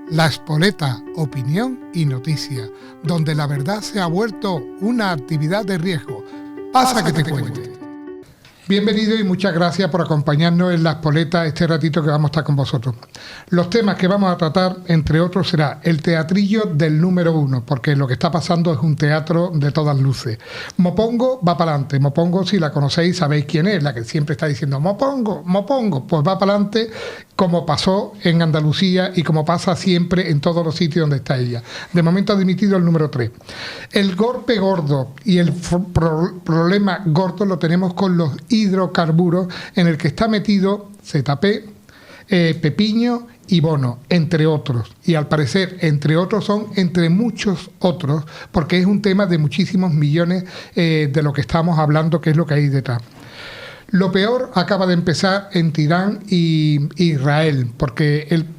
La Espoleta, opinión y noticia, donde la verdad se ha vuelto una actividad de riesgo. Pasa que te cuente. Bienvenido y muchas gracias por acompañarnos en La Espoleta este ratito que vamos a estar con vosotros. Los temas que vamos a tratar, entre otros, será el teatrillo del número 1, porque lo que está pasando es un teatro de todas luces. Mopongo va para adelante. Mopongo, si la conocéis, sabéis quién es, la que siempre está diciendo Mopongo, Mopongo, pues va para adelante, como pasó en Andalucía y como pasa siempre en todos los sitios donde está ella. De momento ha dimitido el número 3. El golpe gordo y el problema gordo lo tenemos con los hidrocarburos, en el que está metido ZP, Pepiño y Bono, entre otros. Y al parecer, entre otros, son entre muchos otros, porque es un tema de muchísimos millones de lo que estamos hablando, que es lo que hay detrás. Lo peor acaba de empezar entre Irán y Israel,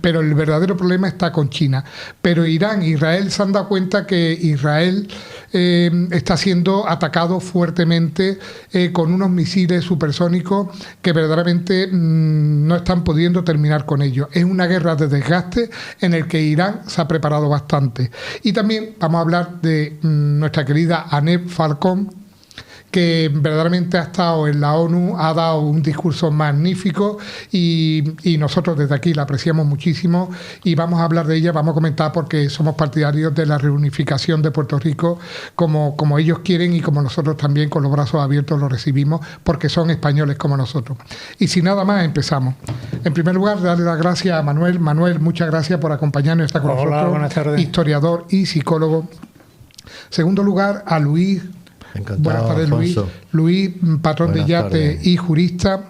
pero el verdadero problema está con China. Pero Irán e Israel se han dado cuenta que Israel está siendo atacado fuertemente con unos misiles supersónicos que verdaderamente no están pudiendo terminar con ellos. Es una guerra de desgaste en el que Irán se ha preparado bastante. Y también vamos a hablar de nuestra querida Annette Falcón, que verdaderamente ha estado en la ONU, ha dado un discurso magnífico y nosotros desde aquí la apreciamos muchísimo y vamos a hablar de ella, vamos a comentar porque somos partidarios de la reunificación de Puerto Rico como ellos quieren y como nosotros también con los brazos abiertos lo recibimos porque son españoles como nosotros. Y sin nada más empezamos. En primer lugar, darle las gracias a Manuel. Manuel, muchas gracias por acompañarnos, está con nosotros, buenas tardes. Historiador y psicólogo. Segundo lugar, a Luis. Encantado, buenas tardes, Luis. Luis, patrón de yate y jurista.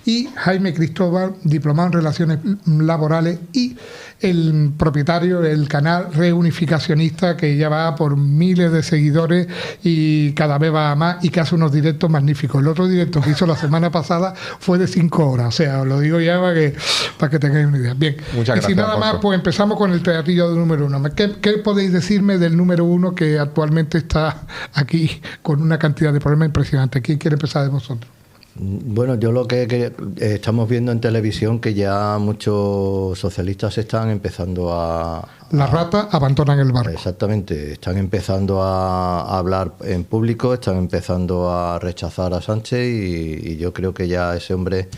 Y Jaime Cristóbal, diplomado en Relaciones Laborales y el propietario del canal Reunificacionista, que ya va por miles de seguidores y cada vez va a más y que hace unos directos magníficos. El otro directo que hizo la semana pasada fue de 5 horas, o sea, os lo digo ya para que tengáis una idea. Bien, muchas gracias, y sin nada más, pues empezamos con el teatrillo del número 1. ¿Qué podéis decirme del número 1 que actualmente está aquí con una cantidad de problemas impresionantes? ¿Quién quiere empezar de vosotros? Bueno, yo lo que estamos viendo en televisión que ya muchos socialistas están empezando a... Las ratas abandonan el barco. Exactamente, están empezando a hablar en público, están empezando a rechazar a Sánchez y yo creo que ya a ese hombre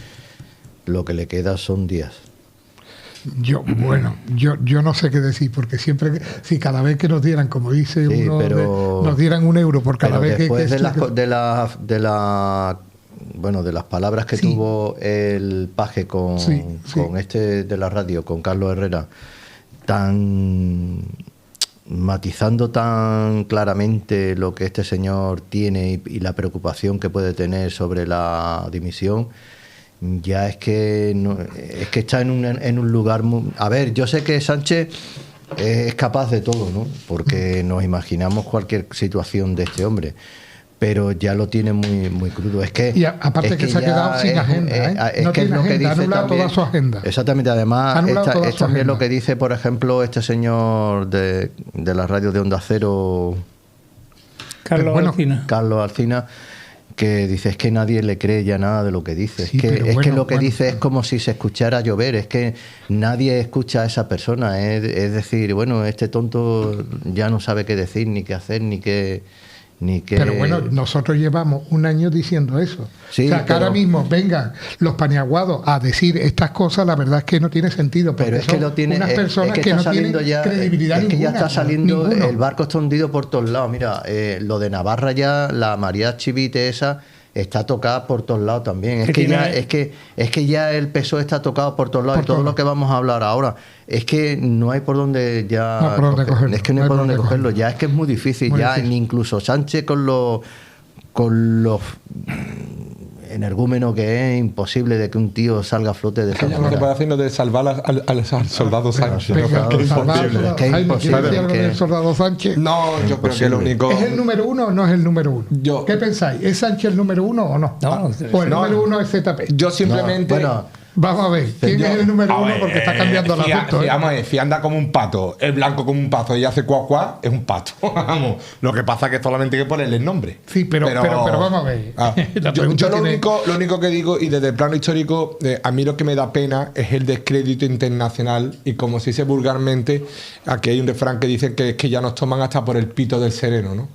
lo que le queda son días. Yo no sé qué decir, porque siempre, si cada vez que nos dieran, como dice sí, uno, pero, nos dieran $1 por cada vez después que... de las palabras que tuvo el paje con este de la radio, con Carlos Herrera, matizando tan claramente lo que este señor tiene y la preocupación que puede tener sobre la dimisión, ya es que está en un lugar muy... A ver, yo sé que Sánchez es capaz de todo, ¿no? Porque nos imaginamos cualquier situación de este hombre, pero ya lo tiene muy, muy crudo. Es que, y aparte que se ha quedado sin agenda, no tiene agenda, ha anulado toda su agenda. Exactamente, además es también lo que dice, por ejemplo, este señor de la radio de Onda Cero, Carlos Alsina, que dice es que nadie le cree ya nada de lo que dice. Sí, es que lo que dice es como si se escuchara llover, es que nadie escucha a esa persona. Es decir, bueno, este tonto ya no sabe qué decir, ni qué hacer, ni qué... Pero bueno, nosotros llevamos un año diciendo eso. Sí, o sea, que ahora mismo vengan los paniaguados a decir estas cosas, la verdad es que no tiene sentido. Pero es que lo tiene, unas personas que no tienen credibilidad ninguna. Es que ya está saliendo, el barco está hundido por todos lados. Mira, lo de Navarra ya, la María Chivite esa, está tocada por todos lados también. Es que ya el PSOE está tocado por todos lados. Y todo lo que vamos a hablar ahora es que no hay por dónde ya... No hay por dónde cogerlo. Es que no hay por dónde cogerlo. Ya es que es muy difícil. Muy difícil. Incluso Sánchez con los energúmeno que es imposible de que un tío salga a flote de esa manera. Lo que puede hacer de salvar al soldado Sánchez. ¿El soldado Sánchez? No, yo creo que lo único... ¿Es el número 1 o no es el número 1? ¿Qué pensáis? ¿Es Sánchez el número 1 o no? No. ¿O el número 1 es ZP? Yo simplemente... Vamos a ver, ¿quién es el número uno? Porque está cambiando la foto. Vamos a ver, si anda como un pato, es blanco como un pato y hace cuá, es un pato. Vamos, lo que pasa es que solamente hay que ponerle el nombre. Sí, pero vamos a ver. Yo lo único que digo, y desde el plano histórico, a mí lo que me da pena es el descrédito internacional. Y como se dice vulgarmente, aquí hay un refrán que dice que es que ya nos toman hasta por el pito del sereno, ¿no?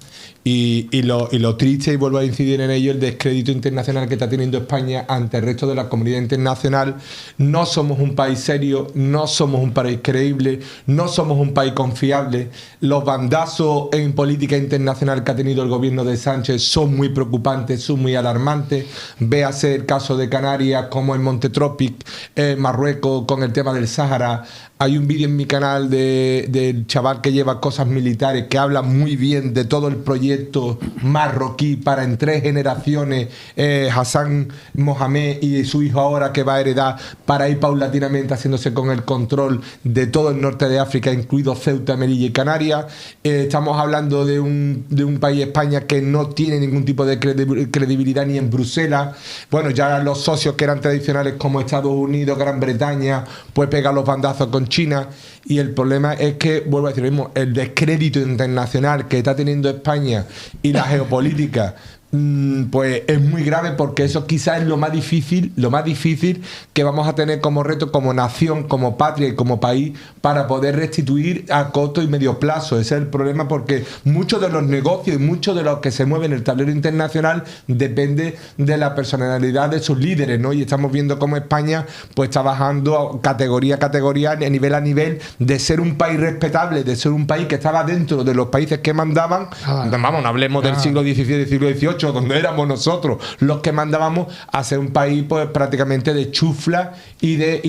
Y lo triste, y vuelvo a incidir en ello, el descrédito internacional que está teniendo España ante el resto de la comunidad internacional. No somos un país serio, no somos un país creíble, no somos un país confiable. Los bandazos en política internacional que ha tenido el gobierno de Sánchez son muy preocupantes, son muy alarmantes. Véase el caso de Canarias, como en Montetropic, Marruecos, con el tema del Sáhara. Hay un vídeo en mi canal del chaval que lleva cosas militares, que habla muy bien de todo el proyecto marroquí para en 3 generaciones, Hassan Mohamed y su hijo ahora, que va a heredar, para ir paulatinamente haciéndose con el control de todo el norte de África, incluido Ceuta, Melilla y Canarias. Estamos hablando de un país, España, que no tiene ningún tipo de credibilidad ni en Bruselas. Bueno, ya los socios que eran tradicionales como Estados Unidos, Gran Bretaña, pues pegan los bandazos con China. Y el problema es que, vuelvo a decir lo mismo, el descrédito internacional que está teniendo España y la geopolítica, pues es muy grave, porque eso quizás es lo más difícil que vamos a tener como reto, como nación, como patria y como país, para poder restituir a corto y medio plazo. Ese es el problema, porque muchos de los negocios y muchos de los que se mueven en el tablero internacional depende de la personalidad de sus líderes, ¿no? Y estamos viendo cómo España pues está bajando categoría a categoría, a nivel de ser un país respetable, de ser un país que estaba dentro de los países que mandaban. Vamos, no hablemos del siglo XVI y del siglo XVIII, donde éramos nosotros los que mandábamos, a ser un país pues prácticamente de chufla y de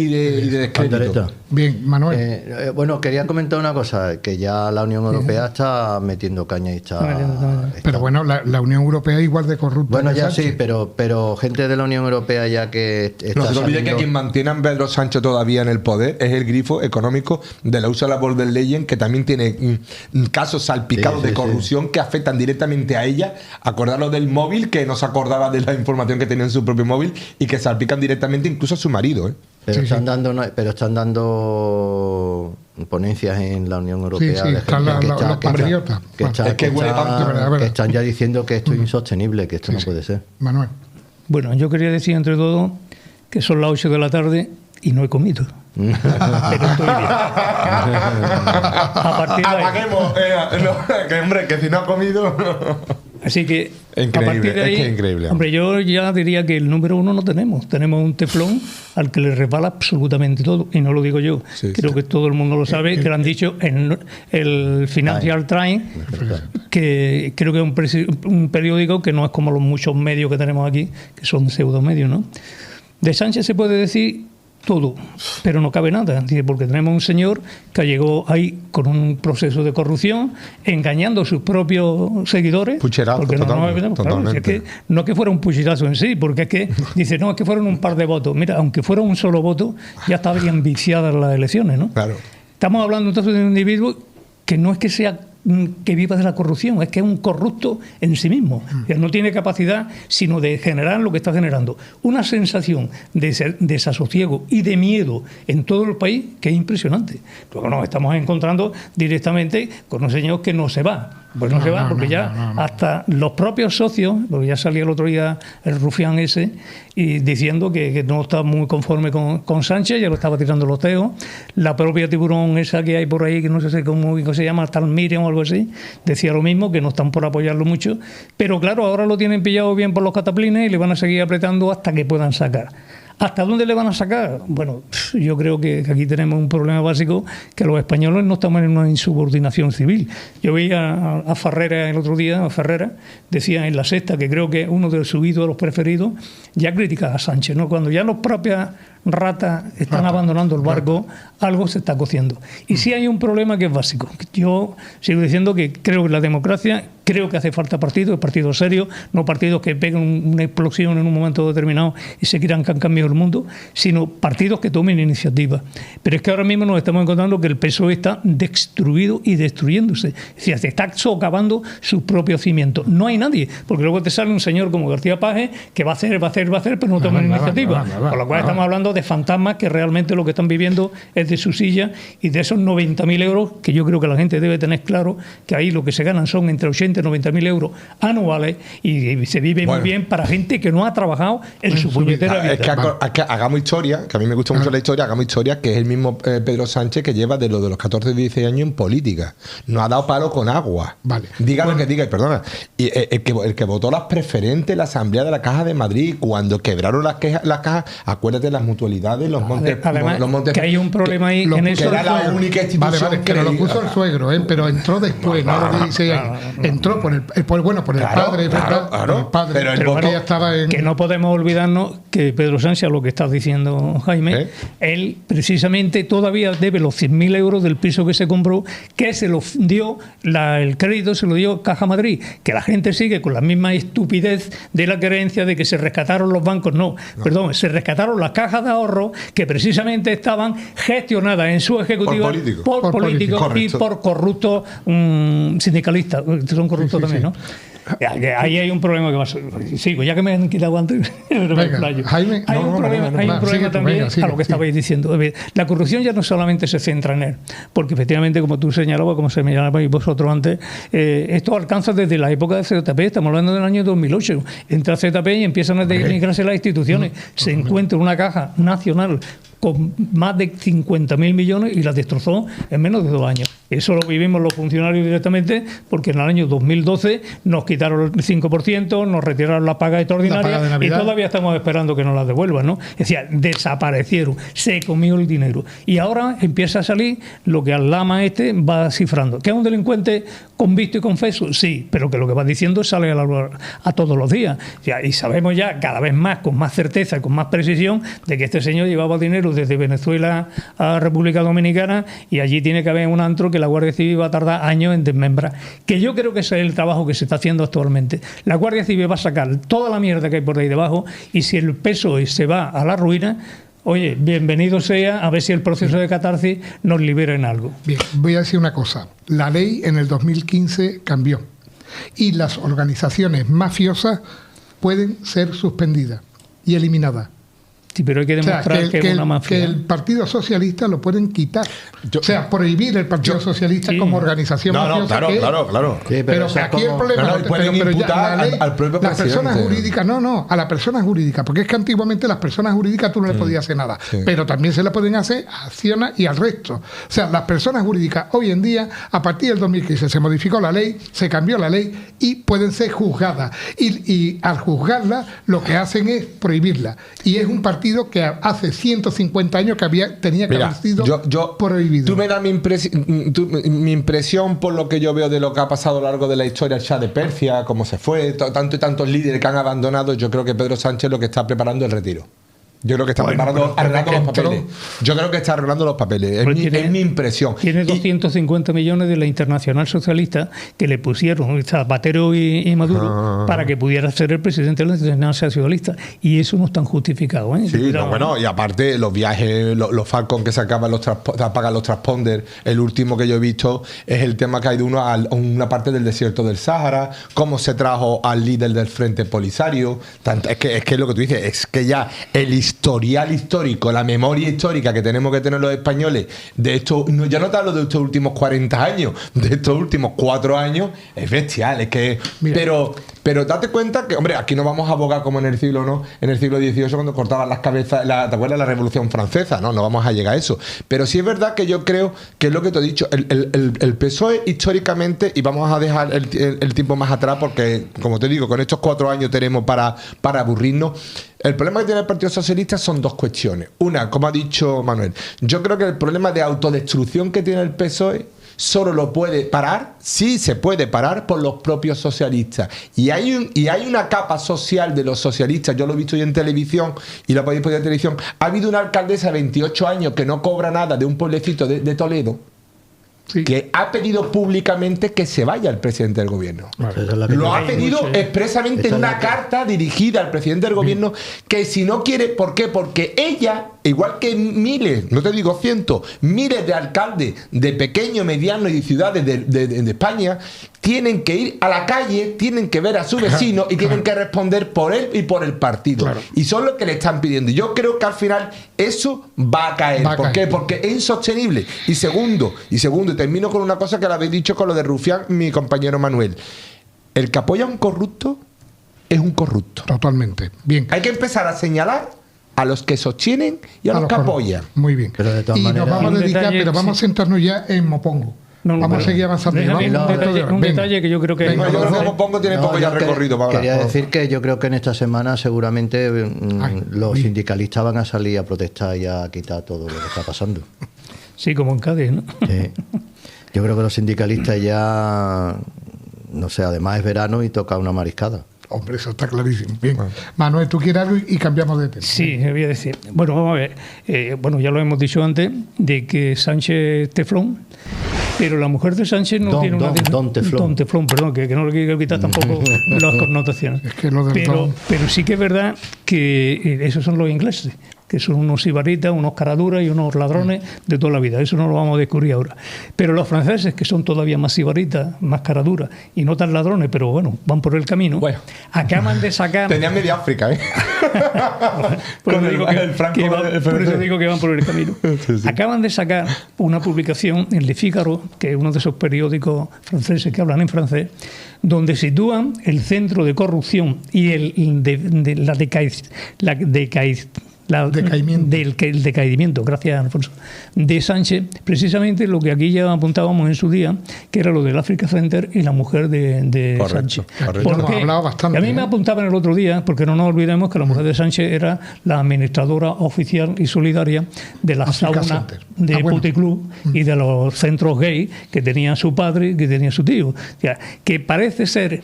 descrédito. Bien, Manuel. Bueno, quería comentar una cosa, que ya la Unión Europea está metiendo caña y está... Pero bueno, la Unión Europea es igual de corrupta. Bueno, ya sí, pero gente de la Unión Europea ya que está... No se olvide que quien mantiene a Pedro Sánchez todavía en el poder es el grifo económico de la Ursula von der Leyen, que también tiene casos salpicados de corrupción que afectan directamente a ella. Acordaros del móvil, que no se acordaba de la información que tenía en su propio móvil, y que salpican directamente incluso a su marido, Pero están dando ponencias en la Unión Europea de gente que están ya diciendo que esto es insostenible, que esto no puede ser. Manuel. Bueno, yo quería decir entre todo que son las 8 de la tarde y no he comido. Pero estoy bien. Apaguemos. Hombre, que si no ha comido... Así que, increíble, a partir de ahí, es que increíble. Hombre, yo ya diría que el número uno no tenemos. Tenemos un teflón al que le resbala absolutamente todo. Y no lo digo yo. Creo que todo el mundo lo sabe, que lo han dicho en el Financial Times, que creo que es un periódico que no es como los muchos medios que tenemos aquí, que son pseudomedios, ¿no? De Sánchez se puede decir todo, pero no cabe nada, porque tenemos un señor que llegó ahí con un proceso de corrupción, engañando a sus propios seguidores. Pucherazo, porque totalmente. Claro, es que, no que fuera un pucherazo en sí, porque es que dice, no, es que fueron un par de votos. Mira, aunque fuera un solo voto, ya estarían viciadas las elecciones, ¿no? Claro. Estamos hablando entonces de un individuo que no es que sea que viva de la corrupción, es que es un corrupto en sí mismo. No tiene capacidad sino de generar lo que está generando. Una sensación de desasosiego y de miedo en todo el país que es impresionante. Luego nos estamos encontrando directamente con un señor que no se va. Pues no se va, porque hasta los propios socios, porque ya salía el otro día el rufián ese, y diciendo que no está muy conforme con Sánchez, ya lo estaba tirando los teos. La propia tiburón esa que hay por ahí, que no sé cómo se llama, Talmirion o algo así, decía lo mismo, que no están por apoyarlo mucho. Pero claro, ahora lo tienen pillado bien por los cataplines y le van a seguir apretando hasta que puedan sacar. ¿Hasta dónde le van a sacar? Bueno, yo creo que aquí tenemos un problema básico, que los españoles no estamos en una insubordinación civil. Yo veía a Ferrera el otro día, decía en La Sexta, que creo que uno de sus ídolos preferidos, ya critica a Sánchez, ¿no? Cuando ya los propias ratas están abandonando el barco, algo se está cociendo. Y sí hay un problema que es básico. Yo sigo diciendo que creo que la democracia, creo que hace falta partidos serios, no partidos que peguen una explosión en un momento determinado y se crean que han cambiado el mundo, sino partidos que tomen iniciativa. Pero es que ahora mismo nos estamos encontrando que el PSOE está destruido y destruyéndose. Es decir, se está socavando sus propios cimientos. No hay nadie, porque luego te sale un señor como García Paje que va a hacer, pero no toma iniciativa. Por lo cual estamos hablando hablando de fantasmas que realmente lo que están viviendo es de su silla, y de esos 90.000 euros, que yo creo que la gente debe tener claro que ahí lo que se ganan son entre 80 y 90.000 euros anuales, y se vive muy bien para gente que no ha trabajado en su puñetera vida. Es que hagamos historia, que a mí me gusta mucho la historia, hagamos historia, que es el mismo Pedro Sánchez que lleva de los 14 y 16 años en política. No ha dado palo con agua. Vale. Diga lo que diga, y perdona. Y el que votó las preferentes en la Asamblea de la Caja de Madrid, cuando quebraron las cajas, acuérdate de las mutualidades, los montes. Además, los montes, que hay un problema ahí en que eso. era la única institución que lo puso el suegro, pero entró después, no lo 16 años. Entró por el padre, claro. Pero bueno, ya estaba en... Que no podemos olvidarnos que Pedro Sánchez, lo que estás diciendo, Jaime, él precisamente todavía debe los 100.000 euros del piso que se compró, que se lo dio, el crédito se lo dio Caja Madrid, que la gente sigue con la misma estupidez de la creencia de que se rescataron los bancos. No, perdón, se rescataron las cajas de ahorro que precisamente estaban gestionadas en su ejecutiva por políticos y por corruptos sindicalistas. Son corruptos también, ¿no? Ahí hay un problema que va a ser. Sigo, ya que me han quitado antes. Jaime, hay un problema también a lo que estabais diciendo. La corrupción ya no solamente se centra en él, porque efectivamente, como tú señalabas, como se señalabais vosotros antes, esto alcanza desde la época de ZP, estamos hablando del año 2008. Entra ZP y empiezan a desligarse las instituciones. Se encuentra una caja nacional con más de 50.000 millones y la destrozó en menos de 2 años. Eso lo vivimos los funcionarios directamente, porque en el año 2012 nos quitaron el 5%, nos retiraron la paga extraordinaria y todavía estamos esperando que nos la devuelvan, ¿no? Es decir, desaparecieron, se comió el dinero. Y ahora empieza a salir lo que al lama va cifrando. ¿Que es un delincuente convicto y confeso? Sí, pero que lo que va diciendo sale a todos los días. Y sabemos ya cada vez más, con más certeza y con más precisión, de que este señor llevaba dinero desde Venezuela a República Dominicana, y allí tiene que haber un antro que la Guardia Civil va a tardar años en desmembrar. Que yo creo que ese es el trabajo que se está haciendo actualmente. La Guardia Civil va a sacar toda la mierda que hay por ahí debajo, y si el PSOE se va a la ruina, oye, bienvenido sea, a ver si el proceso de catarsis nos libera en algo. Bien, voy a decir una cosa. La ley en el 2015 cambió, y las organizaciones mafiosas pueden ser suspendidas y eliminadas. Sí, pero hay que demostrar que es una mafia. Que el Partido Socialista lo pueden quitar. O sea, prohibir el Partido Socialista como organización mafiosa. Claro. Sí, pero aquí el problema pueden imputar la ley, al propio las presidente. Personas jurídicas, a la persona jurídica, porque es que antiguamente las personas jurídicas tú no le podías hacer nada, pero también se le pueden hacer a Acciona y al resto. O sea, las personas jurídicas hoy en día, a partir del 2015 se modificó la ley, se cambió la ley y pueden ser juzgadas. Y al juzgarla, lo que hacen es prohibirla. Y es un partido que hace 150 años que tenía que haber sido prohibido. Tú me das mi impresión por lo que yo veo de lo que ha pasado a lo largo de la historia, el Shah de Persia, cómo se fue, tantos líderes que han abandonado. Yo creo que Pedro Sánchez lo que está preparando es el retiro. Yo creo que está arreglando los papeles. Yo creo que está arreglando los papeles. Es mi impresión. Tiene 250 millones de la Internacional Socialista que le pusieron Zapatero y Maduro para que pudiera ser el presidente de la Internacional Socialista. Y eso no está justificado. Sí, y aparte los viajes, los Falcon que sacaban pagan los transponders. El último que yo he visto es el tema que hay de uno a una parte del desierto del Sáhara, cómo se trajo al líder del Frente Polisario. Es que es lo que tú dices, es que ya el historial histórico, la memoria histórica que tenemos que tener los españoles de esto, ya no te hablo de estos últimos 40 años, de estos últimos 4 años, es bestial, es que pero date cuenta que, hombre, aquí no vamos a abogar como en el siglo XVIII cuando cortaban las cabezas, ¿te acuerdas de la Revolución Francesa? No vamos a llegar a eso. Pero sí es verdad que yo creo que es lo que te he dicho, el PSOE históricamente, y vamos a dejar el tiempo más atrás porque, como te digo, con estos 4 años tenemos para aburrirnos. El problema que tiene el Partido Socialista son 2 cuestiones. Una, como ha dicho Manuel, yo creo que el problema de autodestrucción que tiene el PSOE solo lo puede parar, sí se puede parar por los propios socialistas. Y hay una capa social de los socialistas, yo lo he visto hoy en televisión y lo podéis ver en televisión. Ha habido una alcaldesa de 28 años que no cobra nada de un pueblecito de Toledo. Sí. que ha pedido públicamente que se vaya el presidente del gobierno. Esa es la que Lo yo- ha pedido expresamente en una carta dirigida al presidente del gobierno, que si no quiere, ¿por qué? Porque ella, igual que miles, no te digo cientos, miles de alcaldes de pequeños, medianos y ciudades de España, tienen que ir a la calle, tienen que ver a su vecino y tienen que responder por él y por el partido. Claro. Y son los que le están pidiendo. Y yo creo que al final eso va a caer. Va a ¿Por caer. qué? Porque es insostenible. Y segundo, y termino con una cosa que le habéis dicho con lo de Rufián, mi compañero Manuel. El que apoya a un corrupto es un corrupto. Totalmente. Bien. Hay que empezar a señalar a los que sostienen y a los que corruptos. apoyan. Muy bien. Pero de todas y maneras- nos vamos a Un dedicar, detalle, pero vamos sí. a centrarnos ya en Mopongo. Vamos a seguir avanzando. Déjame Llevamos un cuarto de detalle, hora. un Venga. detalle que yo creo que... Venga, Yo creo que vamos. Mopongo tiene poco No, ya yo recorrido para quería hablar. decir que yo creo que en esta semana seguramente Ay, los uy. sindicalistas van a salir a protestar y a quitar todo lo que está pasando. Sí, como en Cádiz, ¿no? Sí. Yo creo que los sindicalistas ya, no sé, además es verano y toca una mariscada. Hombre, eso está clarísimo. Bien. Manuel, tú quieres algo y cambiamos de tema. Sí, voy a decir. Bueno, vamos a ver. Bueno, ya lo hemos dicho antes, de que Sánchez Teflón, pero la mujer de Sánchez no tiene una... Don Teflón. Don Teflón, perdón, que no le quiero quitar tampoco las connotaciones. Es que lo del don- pero sí que es verdad que esos son los ingleses, que son unos sibaritas, unos caraduras y unos ladrones de toda la vida. Eso no lo vamos a descubrir ahora. Pero los franceses, que son todavía más sibaritas, más caraduras y no tan ladrones, pero bueno, van por el camino, Bueno. acaban de sacar... Tenía media África, ¿eh? Por Con eso digo que- el Franco que va- del por eso francés. digo que van por el camino. Acaban de sacar una publicación en Le Figaro, que es uno de esos periódicos franceses que hablan en francés, donde sitúan el centro de corrupción y el decaimiento, gracias Alfonso, de Sánchez, precisamente lo que aquí ya apuntábamos en su día, que era lo del Africa Center y la mujer de Correcto, Sánchez. correcto. Hemos hablado bastante, a mí me ¿eh? apuntaban el otro día, porque no nos olvidemos que la mujer de Sánchez era la administradora oficial y solidaria de las Africa saunas Center. de Bueno. puticlub y de los centros gay que tenía su padre y que tenía su tío. O sea, que parece ser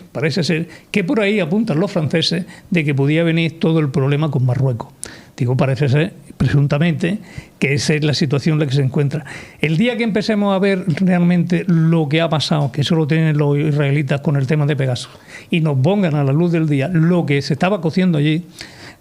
que por ahí apuntan los franceses de que podía venir todo el problema con Marruecos. Digo, parece ser, presuntamente, que esa es la situación en la que se encuentra. El día que empecemos a ver realmente lo que ha pasado, que eso lo tienen los israelitas con el tema de Pegasus, y nos pongan a la luz del día lo que se estaba cociendo allí,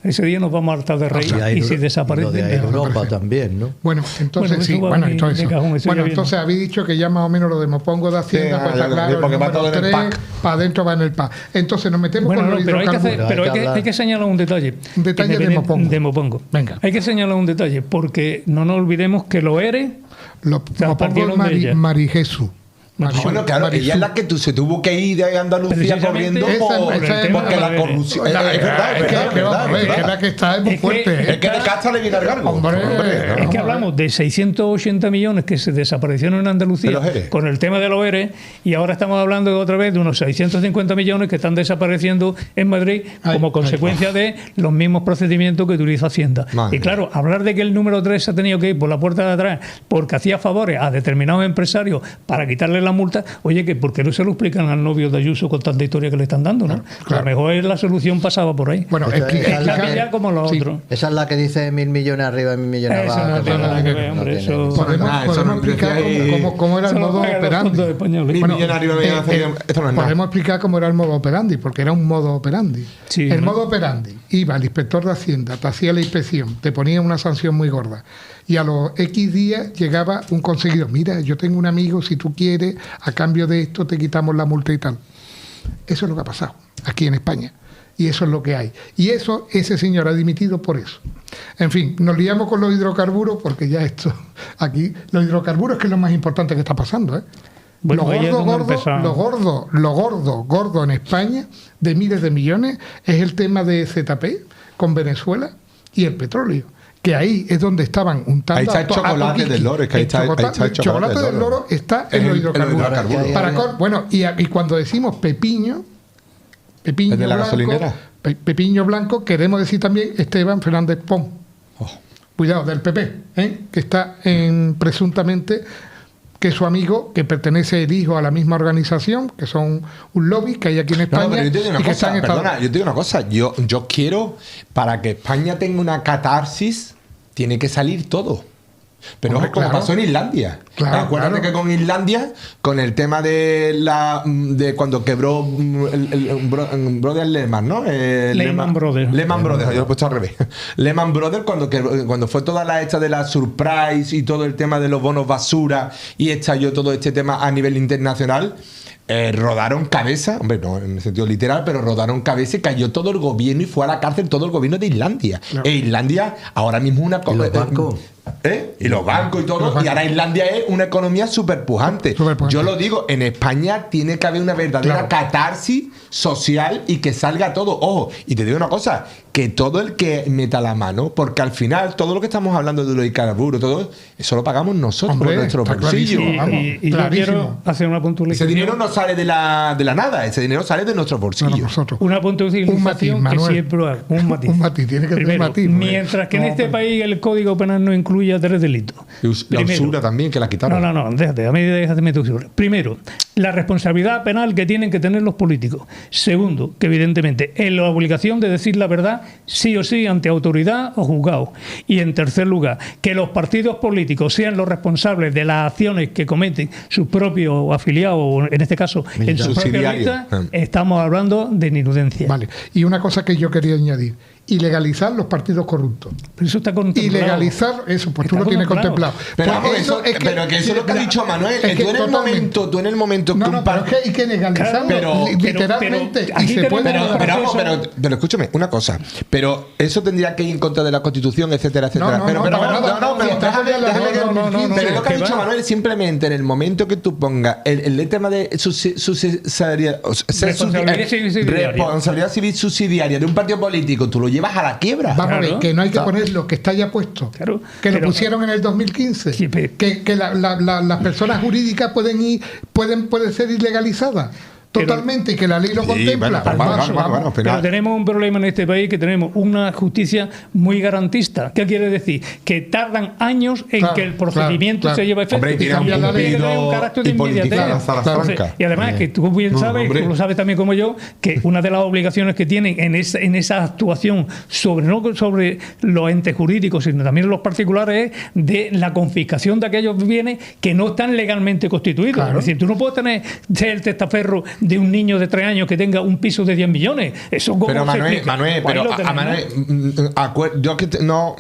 ese día nos vamos a hartar de reír y si desaparece... Lo de Europa también, ¿no? Bueno, entonces Bueno, sí, eso va bueno, de- entonces, de cajón, eso ya viene. entonces habéis dicho que ya más o menos lo de Mopongo de Hacienda, Sí, pues ya está lo claro, vi, porque el va número todo en el 3, pack. para adentro va en el pack. Entonces nos metemos Bueno, con no, los pero hidrocarburos. hay que señalar un detalle. Un detalle de Mopongo. De Mopongo. Venga. Hay que señalar un detalle, porque no nos olvidemos que lo ERE... Sea, Mopongo partieron es de ella. Marijesu. Bueno, claro, ella es la que se tuvo que ir de Andalucía Precisamente corriendo porque la corrupción. Es verdad, que la que está es muy Es que- fuerte. Es que de casta le viene al galgo. Hombre, Es que hablamos de 680 millones que se desaparecieron en Andalucía De los ERE. con el tema de los ERE, y ahora estamos hablando otra vez de unos 650 millones que están desapareciendo en Madrid como consecuencia de los mismos procedimientos que utiliza Hacienda. Madre Y claro, hablar de que el número 3 se ha tenido que ir por la puerta de atrás porque hacía favores a determinados empresarios para quitarle la multa, oye, que ¿por qué no se lo explican al novio de Ayuso con tanta historia que le están dando? ¿No? A lo mejor la solución pasaba por ahí. Bueno, Esa es la Cambia ya como los sí. otros. Esa es la que dice 1.000 millones arriba y 1.000 millones Eso abajo. no tiene nada que ver, hombre, eso- Podemos, Nada, eso podemos no explicar decía ahí- cómo era el Eso lo modo pagan los operandi. fondos españoles. Mil millones arriba, millones abajo, esto no es nada. Podemos explicar cómo era el modo operandi, porque era un modo operandi. Sí, el ¿no? modo operandi iba el inspector de Hacienda, te hacía la inspección, te ponía una sanción muy gorda. Y a los X días llegaba un conseguidor. Mira, yo tengo un amigo, si tú quieres, a cambio de esto te quitamos la multa y tal. Eso es lo que ha pasado aquí en España. Y eso es lo que hay. Y eso, ese señor ha dimitido por eso. En fin, nos liamos con los hidrocarburos porque ya esto, aquí, los hidrocarburos que es lo más importante que está pasando, ¿eh? Bueno, lo ahí es gordo, donde empezamos. gordo en España, de miles de millones, es el tema de ZP con Venezuela y el petróleo. Que ahí es donde estaban untando. Ahí está el chocolate del loro, es que ahí está el chocolate del loro está en los hidrocarburos. Bueno, y cuando decimos pepiño ¿El de la blanco, gasolinera? Pepiño blanco, queremos decir también Esteban Fernández Pons. Cuidado, del PP, que está presuntamente, que es su amigo, que pertenece el hijo a la misma organización, que son un lobby que hay aquí en España. No, pero yo te digo una y que cosa, están en perdona, yo te digo una cosa, yo quiero, para que España tenga una catarsis, tiene que salir todo. Pero Hombre, ojo, como claro. pasó en Islandia. Claro, Acuérdate claro. que con Islandia, con el tema de cuando quebró el Brother Lehman, ¿no? Lehman Brothers. Lehman Brothers, yo lo he puesto al revés. Lehman Brothers, cuando fue toda la esta de la surprise y todo el tema de los bonos basura y estalló todo este tema a nivel internacional. Rodaron cabeza, hombre, no en el sentido literal, pero rodaron cabeza y cayó todo el gobierno y fue a la cárcel todo el gobierno de Islandia. Claro. E Islandia ahora mismo es una ¿Y los bancos? Y los bancos y todo. Y ahora Islandia es una economía súper pujante. Yo lo digo, en España tiene que haber una verdadera catarsis social y que salga todo. Ojo, y te digo una cosa, que todo el que meta la mano, porque al final todo lo que estamos hablando de los hidrocarburos, todo eso lo pagamos nosotros Hombre, por nuestro está bolsillo. clarísimo. Vamos, y yo clarísimo. quiero hacer una Ese puntualización. dinero no sale de la nada, ese dinero sale de nuestros bolsillos. Bueno, nosotros. Una puntualización Un matiz, que Manuel. siempre hago. Un matiz. Un matiz, tiene que tener Primero, matiz. mientras que en No, este pero- país el Código Penal no incluye 3 delitos. La usura también, que la quitaron. No, déjate, a mí déjame tu usura. Primero, la responsabilidad penal que tienen que tener los políticos. Segundo, que evidentemente es la obligación de decir la verdad sí o sí ante autoridad o juzgado. Y en tercer lugar, que los partidos políticos sean los responsables de las acciones que cometen sus propios afiliados, o en este caso en sus propias Subsidiarios. listas, estamos hablando de nirudencia. Vale. Y una cosa que yo quería añadir. Ilegalizar los partidos corruptos. Pero eso está contemplado. Ilegalizar eso, pues tú Está lo tienes contemplado. contemplado. Pero, Pues vamos, eso es lo que ha dicho Manuel. es que Tú en el momento que No, un no, pero es que hay que legalizarlo Claro, literalmente. pero y aquí se puede tenemos- pero escúchame, una cosa. Pero eso tendría que ir en contra de la Constitución, etcétera, etcétera. No, pero para nada. pero Si estás déjame hablando de que- la ley no, pero es lo que ha que dicho va. Manuel, simplemente en el momento que tú pongas el tema de responsabilidad civil subsidiaria de un partido político, tú lo llevas a la quiebra. Vamos a ver, Claro. que no hay que poner lo que está ya puesto. Claro, Que lo pero- pusieron en el 2015. Sí, pero- Que las personas jurídicas pueden ser ilegalizadas totalmente y que la ley lo Sí, contempla. bueno, bueno, Pero tenemos un problema en este país, que tenemos una justicia muy garantista. ¿Qué quiere decir? Que tardan años en Claro, que el procedimiento claro. se lleve a efecto. Hombre, y tiene cambian la ley, Tiene que tener un carácter de y politizar inmediatez. la Zara Entonces, Franca. y además que tú bien sabes, hombre. tú lo sabes también como yo, que una de las obligaciones que tienen en esa actuación sobre no sobre los entes jurídicos, sino también los particulares, es de la confiscación de aquellos bienes que no están legalmente constituidos. Claro. Es decir, tú no puedes ser el testaferro de un niño de 3 años que tenga un piso de 10 millones. Eso cómo Pero se Manuel, explica? Pues Ahí pero lo tenés, ¿no?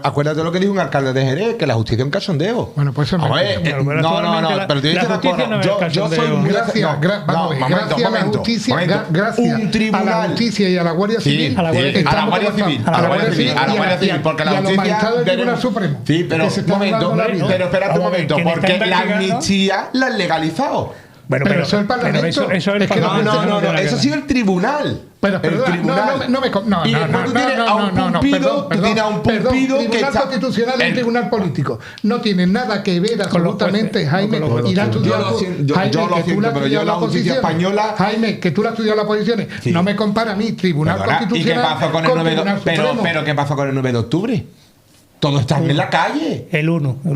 acuérdate de lo que dijo un alcalde de Jerez, que la justicia es un cachondeo. Bueno, pues eso no Vamos a es- ver, Bueno, pero actualmente pero te la digo una justicia cosa, no es yo soy cachondeo. un Gracias, vamos a ver, gracias a la justicia, gracias un a la tribunal. justicia y a la Guardia Sí, Civil, a la Guardia sí, Civil. a la Guardia Civil, a la Guardia Civil, a la Guardia Civil, porque la y a los justicia magistrados del Tribunal tenemos- Supremo. Sí, pero que se un están momento, dando la vida. pero espérate un Vamos a ver, momento, ¿quién está porque la investigando? amnistía la han legalizado. Bueno, Pero eso es el Parlamento. eso es el Es que Parlamento. No, eso ha sido el tribunal. Pero, el perdona, tribunal. no, Y después tú tienes a un pumpido, tú tienes a un pumpido que Tribunal está. Constitucional y el- Tribunal Político. No tienen nada que ver Con los absolutamente, jueces, Jaime. no con los Y la jueces. estudiado Yo lo tú- siento, Jaime, yo lo que tú siento, la has pero yo estudiado la las justicia posiciones. española- Jaime, que tú la has estudiado las posiciones. Sí. No me compara a mí, Tribunal Perdona, ¿y qué Constitucional. pasó con el 9 de Tribunal Supremo. pero qué pasó con el 9 de octubre? Todos están en la calle. El 1, no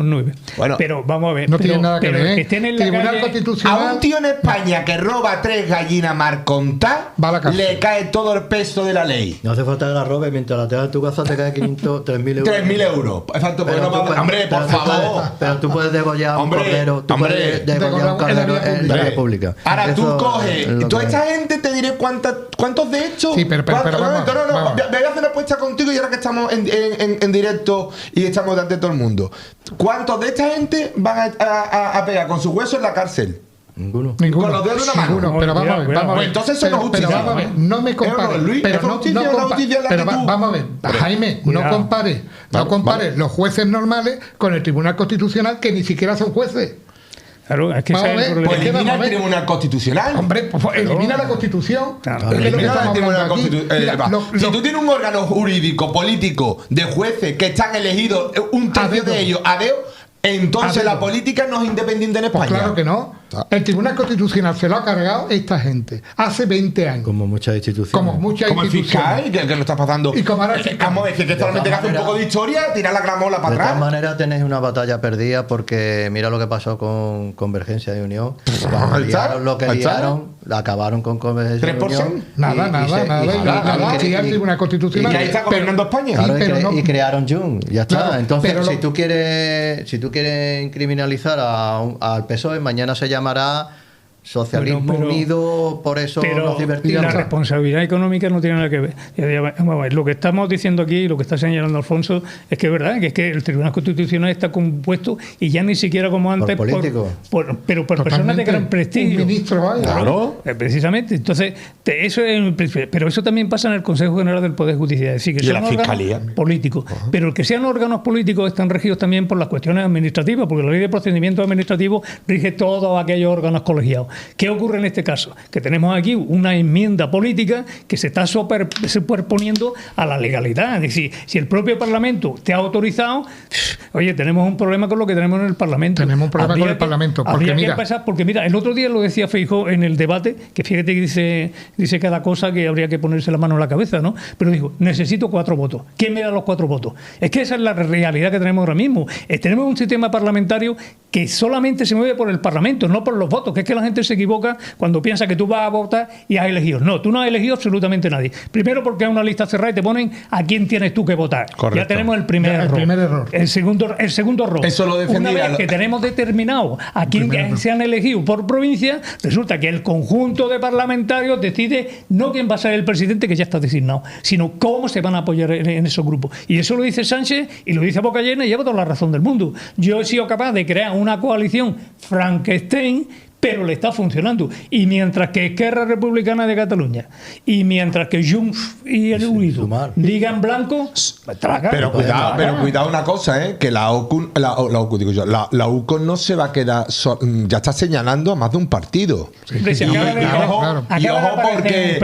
el 9. Bueno, pero vamos a ver. No pero- tiene nada que pero ver. que estén en la Tribunal calle- A Constitucional. un tío en España que roba 3 gallinas marcontadas, Va a la cárcel. le cae todo el peso de la ley. No hace falta que la robes, mientras la tengas en tu casa te cae 3.000 euros. 3.000 euros. Exacto, porque no va- hombre, por favor. Pero tú puedes degollar un Hombre, cordero. Tú hombre. puedes degollar un Degollar en la cordero vía en la pública. vía pública. Ahora tú Eso coges. es lo Toda que- esta gente te diré cuántos de estos. Sí, pero ¿Cuántos? vamos, no, vamos. voy a hacer una apuesta contigo y ahora que estamos en directo y estamos delante de todo el mundo. ¿Cuántos de esta gente van a pegar con sus huesos en la cárcel? Ninguno. Ninguno. Con los dedos de una mano. Ninguno, pero vamos a ver, Cuidado, vamos a ver. entonces eso no es Pero justicia. vamos a ver, no me compares. Pero, Luis, Pero es justicia, la compa- justicia es la pero que tú- vamos a ver, Jaime, no Cuidado. compares, Vamos, los jueces normales con el Tribunal Constitucional, que ni siquiera son jueces. Claro, es que Vamos ese a es el ver, problema. Pues ¿qué vamos elimina a el ver? Tribunal Constitucional. Hombre, pues, elimina la Constitución. Claro. Es que es lo que Elimina estamos el Tribunal hablando aquí. Constitucional. Mira, Si tú tienes un órgano jurídico, político, de jueces que están elegidos un tercio dedo. de ellos a dedo, entonces A dedo. la política no es independiente en Pues España. claro que no. El Tribunal Constitucional se lo ha cargado esta gente hace 20 años. Como muchas instituciones. Como el fiscal, que lo está pasando. Y como ahora Vamos a decir que solamente hace un poco de historia, tirar la gramola para De atrás. todas maneras tenéis una batalla perdida porque mira lo que pasó con Convergencia de Unión. Cuando liaron lo que liaron, acabaron con Convergencia de 3%. Unión. Nada. Sí, el Tribunal Constitucional. Y ahí está gobernando España. Claro, y crearon Jun, ya está. Claro, entonces, pero si tú quieres criminalizar al PSOE, mañana se llamará Socialismo Unido, por eso nos divertimos. La responsabilidad económica no tiene nada que ver. Vamos a ver, lo que estamos diciendo aquí y lo que está señalando Alfonso es que es verdad, que es que el Tribunal Constitucional está compuesto y ya ni siquiera como antes por políticos. Pero por personas de gran prestigio. Un ministro hay. Claro. Precisamente. Entonces, eso es pero eso también pasa en el Consejo General del Poder Judicial. Es decir, que Y en son la Fiscalía. políticos. Pero que sean órganos políticos están regidos también por las cuestiones administrativas, porque la ley de procedimiento administrativo rige todos aquellos órganos colegiados. ¿Qué ocurre en este caso? Que tenemos aquí una enmienda política que se está superponiendo a la legalidad. Es decir, si el propio Parlamento te ha autorizado, oye, tenemos un problema con lo que tenemos en el Parlamento. Tenemos un problema con el Parlamento. Porque mira, el otro día lo decía Feijóo en el debate, que fíjate que dice cada cosa que habría que ponerse la mano en la cabeza, ¿no? Pero dijo, necesito 4 votos. ¿Quién me da los 4 votos? Es que esa es la realidad que tenemos ahora mismo. Tenemos un sistema parlamentario que solamente se mueve por el Parlamento, no por los votos, que es que la gente se equivoca cuando piensa que tú vas a votar y has elegido. No, tú no has elegido absolutamente nadie. Primero porque es una lista cerrada y te ponen a quién tienes tú que votar. Correcto. Ya tenemos el primer error. El segundo error. Eso lo defendía. Una vez que tenemos determinado a quién se han elegido por provincia, resulta que el conjunto de parlamentarios decide no quién va a ser el presidente, que ya está designado, sino cómo se van a apoyar en esos grupos. Y eso lo dice Sánchez y lo dice a boca llena y lleva toda la razón del mundo. Yo he sido capaz de crear una coalición Frankenstein, pero le está funcionando. Y mientras que Esquerra Republicana de Cataluña y mientras que Junts y el Unido digan blanco, traga. Pero cuidado una cosa, que la UCO no se va a quedar, ya está señalando a más de un partido. Y ojo porque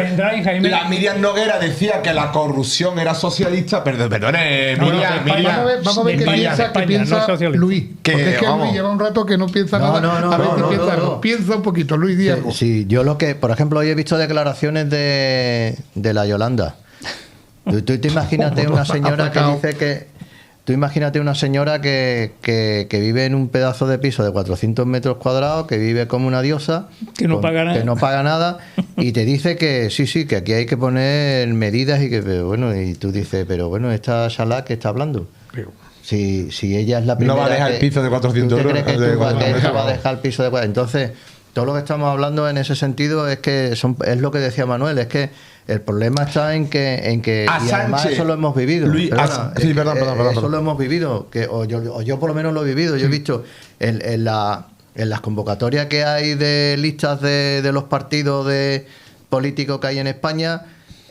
la Miriam Noguera decía que la corrupción era socialista. Perdone, Miriam. Vamos a ver qué piensa Luis. Porque es que Luis lleva un rato que no piensa nada. Piensa un poquito, Luis Diego. Sí, yo por ejemplo, hoy he visto declaraciones de la Yolanda. Tú te imagínate una señora que dice que... Tú imagínate una señora que vive en un pedazo de piso de 400 metros cuadrados, que vive como una diosa, que no paga nada, y te dice que sí, que aquí hay que poner medidas y y tú dices, esta Shalá que está hablando. Si ella es la primera... No va a dejar el piso de 400 euros. ¿Tú crees que ella va a dejar el piso de 400? Entonces, todo lo que estamos hablando en ese sentido es lo que decía Manuel, es que el problema está en que y además eso lo hemos vivido. Perdón. Eso lo hemos vivido, o yo por lo menos lo he vivido. Yo he visto en las convocatorias que hay de listas de los partidos políticos que hay en España,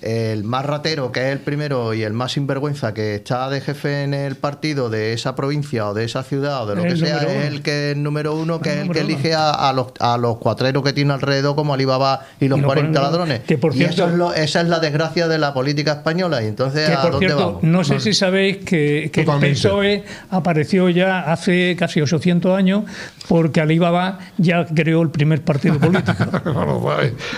el más ratero, que es el primero, y el más sinvergüenza que está de jefe en el partido de esa provincia o de esa ciudad o de lo que sea, es el que es el número uno, que es el que elige a los cuatreros que tiene alrededor, como Alibaba y los 40 ladrones. Que por cierto, esa es la desgracia de la política española. Y entonces, ¿a dónde vamos? No sé si sabéis que el PSOE apareció ya hace casi 800 años, porque Alibaba ya creó el primer partido político.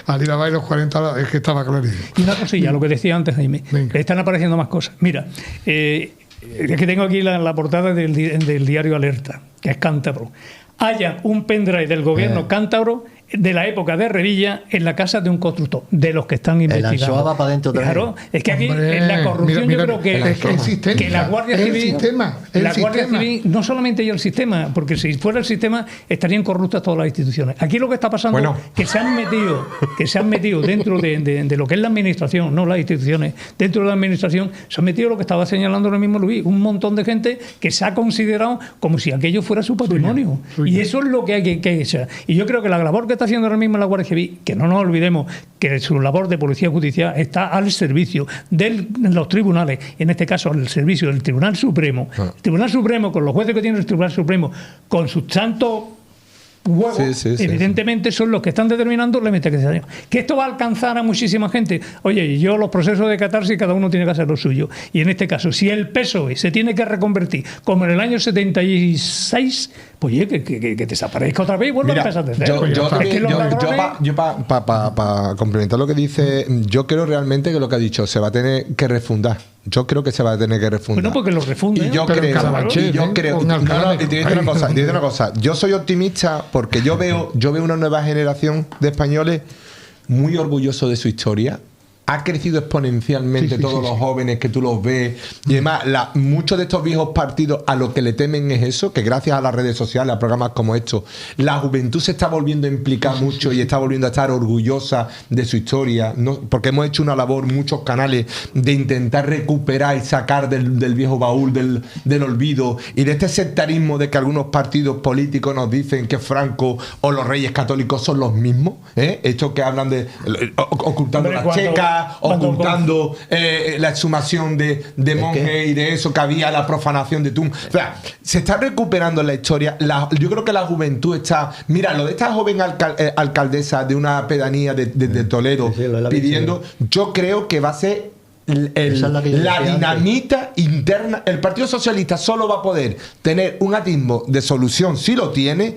Alibaba y los 40, es que estaba clarísimo. Y una cosilla, lo que decía antes, Jaime. Están apareciendo más cosas. Mira, es que tengo aquí la portada del diario Alerta, que es cántabro. Haya un pendrive del gobierno cántabro de la época de Revilla en la casa de un constructor, de los que están investigando. El anchoa va para adentro también. Claro, es que aquí en la corrupción yo creo que la Guardia Civil, no solamente ya el sistema, porque si fuera el sistema estarían corruptas todas las instituciones. Aquí lo que está pasando es que se han metido dentro de lo que es la administración, no las instituciones, dentro de la administración se han metido lo que estaba señalando ahora mismo Luis, un montón de gente que se ha considerado como si aquello fuera su patrimonio. Y eso es lo que hay que echar. Y yo creo que la labor que está haciendo ahora mismo la Guardia Civil, que no nos olvidemos que su labor de policía judicial está al servicio de los tribunales, en este caso al servicio del Tribunal Supremo. El Tribunal Supremo, con los jueces que tiene el Tribunal Supremo, con sus tantos huevos, evidentemente son los que están determinando el límite que se daño. Que esto va a alcanzar a muchísima gente. Oye, yo los procesos de catarsis, cada uno tiene que hacer lo suyo. Y en este caso, si el PSOE se tiene que reconvertir, como en el año 76, pues oye, que desaparezca otra vez y vuelva a empezar de cero. Yo para complementar lo que dice, yo creo realmente que lo que ha dicho se va a tener que refundar. Yo creo que se va a tener que refundar. Bueno, porque lo refunde. Y yo creo, te digo una cosa. Yo soy optimista porque yo veo una nueva generación de españoles muy orgullosos de su historia. Ha crecido exponencialmente todos los jóvenes que tú los ves. Y además, muchos de estos viejos partidos a lo que le temen es eso, que gracias a las redes sociales, a programas como estos, la juventud se está volviendo a implicar mucho y está volviendo a estar orgullosa de su historia, ¿no? Porque hemos hecho una labor, muchos canales, de intentar recuperar y sacar del viejo baúl, del olvido y de este sectarismo de que algunos partidos políticos nos dicen que Franco o los Reyes Católicos son los mismos, ¿eh? Estos que hablan de ocultando las checas, ocultando la exhumación de monjes y de eso, que había la profanación de tumbas. O sea, se está recuperando la historia. Yo creo que la juventud está... Mira, lo de esta joven alcaldesa de una pedanía de Toledo pidiendo, yo creo que va a ser la dinamita interna. El Partido Socialista solo va a poder tener un atisbo de solución, si lo tiene,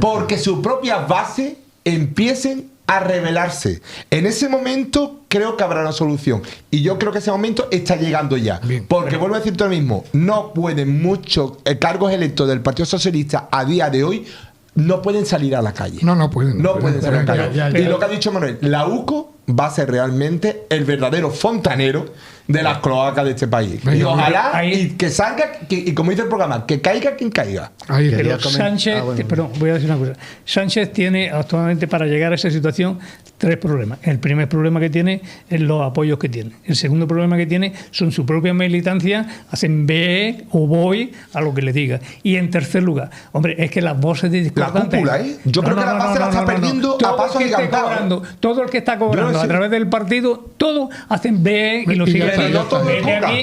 porque sus propias bases empiecen a rebelarse. En ese momento creo que habrá una solución. Y yo creo que ese momento está llegando ya. Porque vuelvo a decirte lo mismo, no pueden muchos cargos electos del Partido Socialista a día de hoy, no pueden salir a la calle. No pueden. No pueden salir a la calle. Y lo que ha dicho Manuel, la UCO va a ser realmente el verdadero fontanero de las cloacas de este país. Y ojalá que salga, y como dice el programa, que caiga quien caiga. Pero Sánchez, perdón, voy a decir una cosa. Sánchez tiene actualmente, para llegar a esa situación, 3 problemas. El primer problema que tiene es los apoyos que tiene. El segundo problema que tiene son su propia militancia, hacen ve o voy a lo que le diga. Y en tercer lugar, hombre, es que las voces de discordantes... La cúpula, ¿eh? Yo creo que la base la está perdiendo a paso gigantado. Todo el que está cobrando a través del partido, todos hacen ve y lo siguen.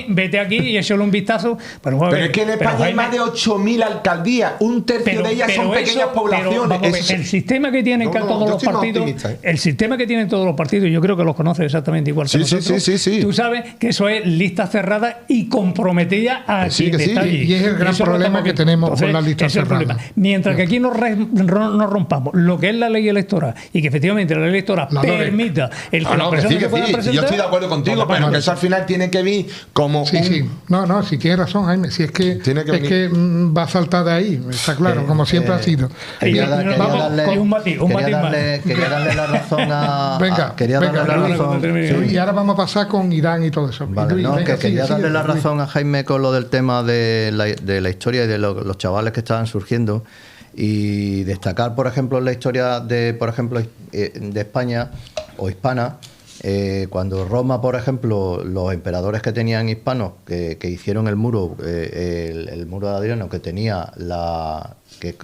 Vete aquí y échale un vistazo. Pero es que en España hay más de 8.000 alcaldías, un tercio de ellas son pequeñas poblaciones. El sistema que tienen todos los partidos, el sistema que tienen todos los partidos, yo creo que los conoces exactamente igual que nosotros. Sí. Tú sabes que eso es lista cerrada y comprometida a quien está allí. Y es el gran problema que tenemos con las listas cerradas. Mientras que aquí no rompamos lo que es la ley electoral y que efectivamente la ley electoral permita el que las personas se puedan presentar. Yo estoy de acuerdo contigo, pero que eso al final tiene que vir como No, si tienes razón, Jaime, si es que va a saltar de ahí, está claro, como siempre ha sido. Quería darle la razón a... Venga, y ahora vamos a pasar con Irán y todo eso. Vale, quería darle la razón a Jaime con lo del tema de la historia y de los chavales que estaban surgiendo, y destacar, por ejemplo, la historia de España o hispana. Cuando Roma, por ejemplo, los emperadores que tenían hispanos que hicieron el muro de Adriano, que tenía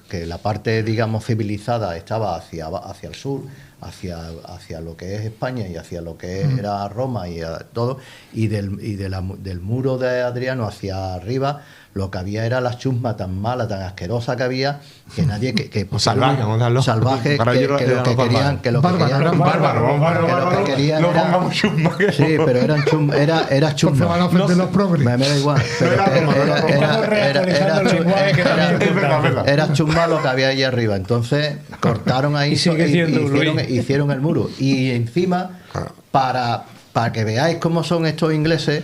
que la parte, digamos, civilizada estaba hacia el sur, hacia lo que es España y hacia lo que era Roma y todo, y del muro de Adriano hacia arriba, lo que había era la chusma tan mala, tan asquerosa que había, que nadie salvaje que lo que querían sí, pero era chusma. Van a ofender los progres. Me da igual, era chusma lo que había ahí arriba. Entonces cortaron ahí y hicieron el muro. Y encima, para que veáis cómo son estos ingleses,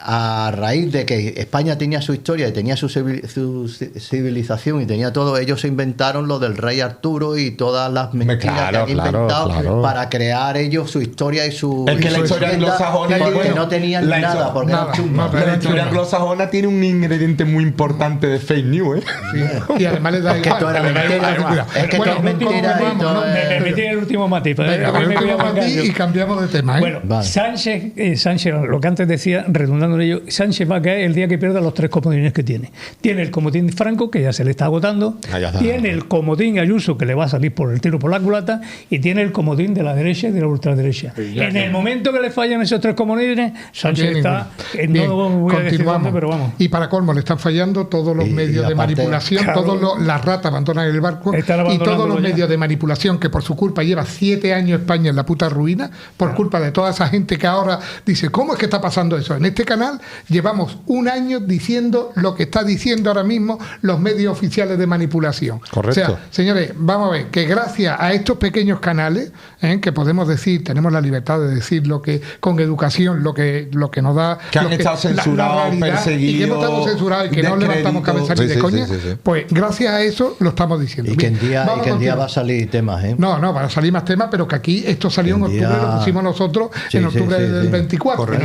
a raíz de que España tenía su historia y tenía su civilización y tenía todo, ellos se inventaron lo del rey Arturo y todas las mentiras que han inventado para crear ellos su historia y su... Es que la historia anglosajona... Porque no tenían nada, porque eran chusmas. La historia anglosajona tiene un ingrediente muy importante de fake news, ¿eh? Sí. Y además le da igual. Es que todo es mentira. Me permití el último matiz. Y cambiamos de tema. Bueno, Sánchez, lo que antes decía, redundando en ello, Sánchez va a caer el día que pierda los 3 comodines que tiene. Tiene el comodín Franco, que ya se le está agotando, tiene el comodín Ayuso, que le va a salir por el tiro por la culata, y tiene el comodín de la derecha y de la ultraderecha. En el momento que le fallan esos 3 comodines, Sánchez está... no voy a decir dónde, pero vamos. Y para colmo, le están fallando todos los medios de manipulación, las ratas abandonan el barco, y todos los medios de manipulación que por su culpa lleva 7 años España en la puta ruina, por culpa de toda esa gente que ahora dice, ¿cómo es que está pasando eso? En este canal internacional, llevamos un año diciendo lo que está diciendo ahora mismo los medios oficiales de manipulación. Correcto. O sea, señores, vamos a ver que gracias a estos pequeños canales, que podemos decir, tenemos la libertad de decir lo que con educación, lo que nos da, que han estado censurados, perseguidos, y que hemos estado censurados y que no levantamos cabeza ni de coña, pues gracias a eso lo estamos diciendo. Y que en día va a salir temas, ¿eh? No, van a salir más temas, pero que aquí esto salió en octubre, lo pusimos nosotros en octubre del 24.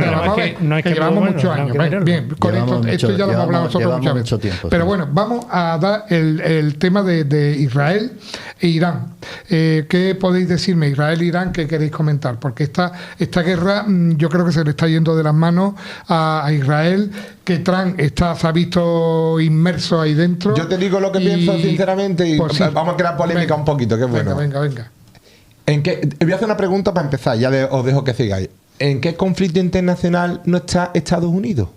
Que llevamos muchos años. Bien, con esto ya lo hemos hablado nosotros muchas veces. Pero bueno, vamos a dar el tema de Israel e Irán. ¿Qué podéis decirme, Israel e Irán, qué queréis comentar? Porque esta guerra yo creo que se le está yendo de las manos a Israel, que Trump se ha visto inmerso ahí dentro. Yo te digo lo que pienso sinceramente y pues sí, vamos a crear polémica un poquito, que es bueno. Venga. Voy a hacer una pregunta para empezar, os dejo que sigáis. ¿En qué conflicto internacional no está Estados Unidos?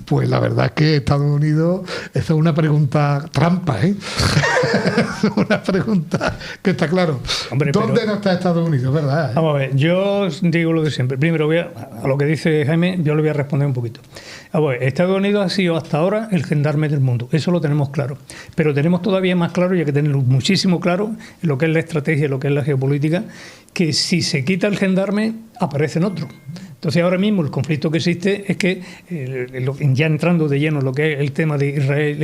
Pues la verdad es que Estados Unidos, esa es una pregunta trampa, ¿eh? Es una pregunta que está claro. Hombre, ¿Dónde no está Estados Unidos, verdad? Vamos a ver, yo digo lo de siempre. Primero, a lo que dice Jaime, yo le voy a responder un poquito. Estados Unidos ha sido hasta ahora el gendarme del mundo, eso lo tenemos claro. Pero tenemos todavía más claro, y hay que tenerlo muchísimo claro, en lo que es la estrategia, en lo que es la geopolítica, que si se quita el gendarme, aparecen otros. Entonces ahora mismo el conflicto que existe es que, ya entrando de lleno en lo que es el tema de Israel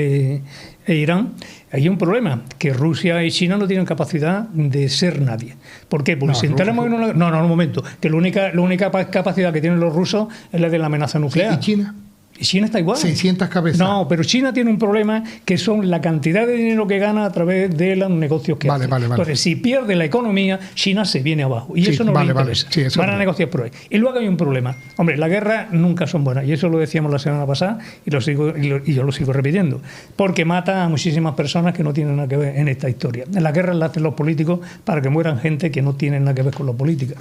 e Irán, hay un problema, que Rusia y China no tienen capacidad de ser nadie. ¿Por qué? Porque si entramos en una... No, un momento, que la única capacidad que tienen los rusos es la de la amenaza nuclear. ¿Y China? ¿Y China está igual? 600 cabezas. No, pero China tiene un problema que son la cantidad de dinero que gana a través de los negocios que hace. Entonces, si pierde la economía, China se viene abajo. Y eso no le interesa. Van a negociar por ahí. Y luego hay un problema. Hombre, las guerras nunca son buenas. Y eso lo decíamos la semana pasada y yo lo sigo repitiendo. Porque mata a muchísimas personas que no tienen nada que ver en esta historia. Las guerras las hacen los políticos para que mueran gente que no tiene nada que ver con la política.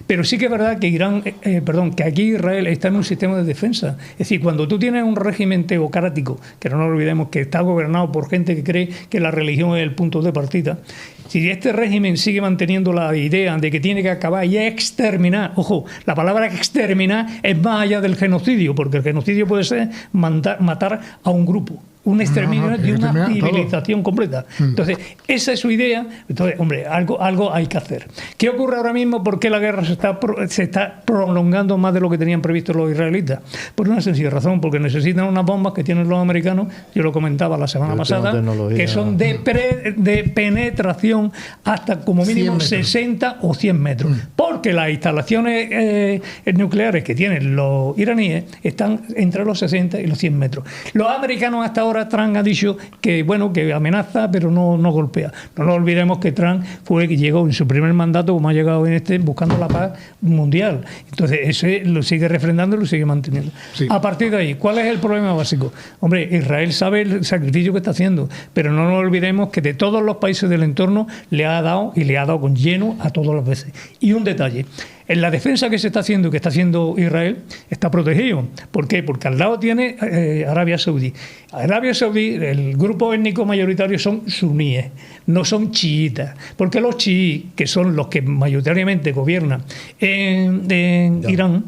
Pero sí que es verdad que que aquí Israel está en un sistema de defensa. Es decir, cuando tú tienes un régimen teocrático, que no nos olvidemos que está gobernado por gente que cree que la religión es el punto de partida, si este régimen sigue manteniendo la idea de que tiene que acabar y exterminar, ojo, la palabra exterminar es más allá del genocidio, porque el genocidio puede ser matar a un grupo. Un exterminio de una civilización completa. Entonces, esa es su idea. Entonces, hombre, algo hay que hacer. ¿Qué ocurre ahora mismo? ¿Por qué la guerra se está prolongando más de lo que tenían previsto los israelitas? Por una sencilla razón, porque necesitan unas bombas que tienen los americanos, yo lo comentaba la semana pasada, que son de penetración hasta como mínimo 60 o 100 metros. Porque las instalaciones nucleares que tienen los iraníes están entre los 60 y los 100 metros. Los americanos hasta ahora Trump ha dicho que que amenaza pero no golpea. No nos olvidemos que Trump fue el que llegó en su primer mandato, como ha llegado en buscando la paz mundial. Entonces ese lo sigue refrendando y lo sigue manteniendo. Sí. A partir de ahí, ¿cuál es el problema básico? Hombre, Israel sabe el sacrificio que está haciendo, pero no nos olvidemos que de todos los países del entorno le ha dado con lleno a todas las veces. Y un detalle, en la defensa que se está haciendo, que está haciendo Israel, está protegido. ¿Por qué? Porque al lado tiene Arabia Saudí. Arabia Saudí, el grupo étnico mayoritario son suníes, no son chiitas. Porque los chiíes, que son los que mayoritariamente gobiernan en Irán,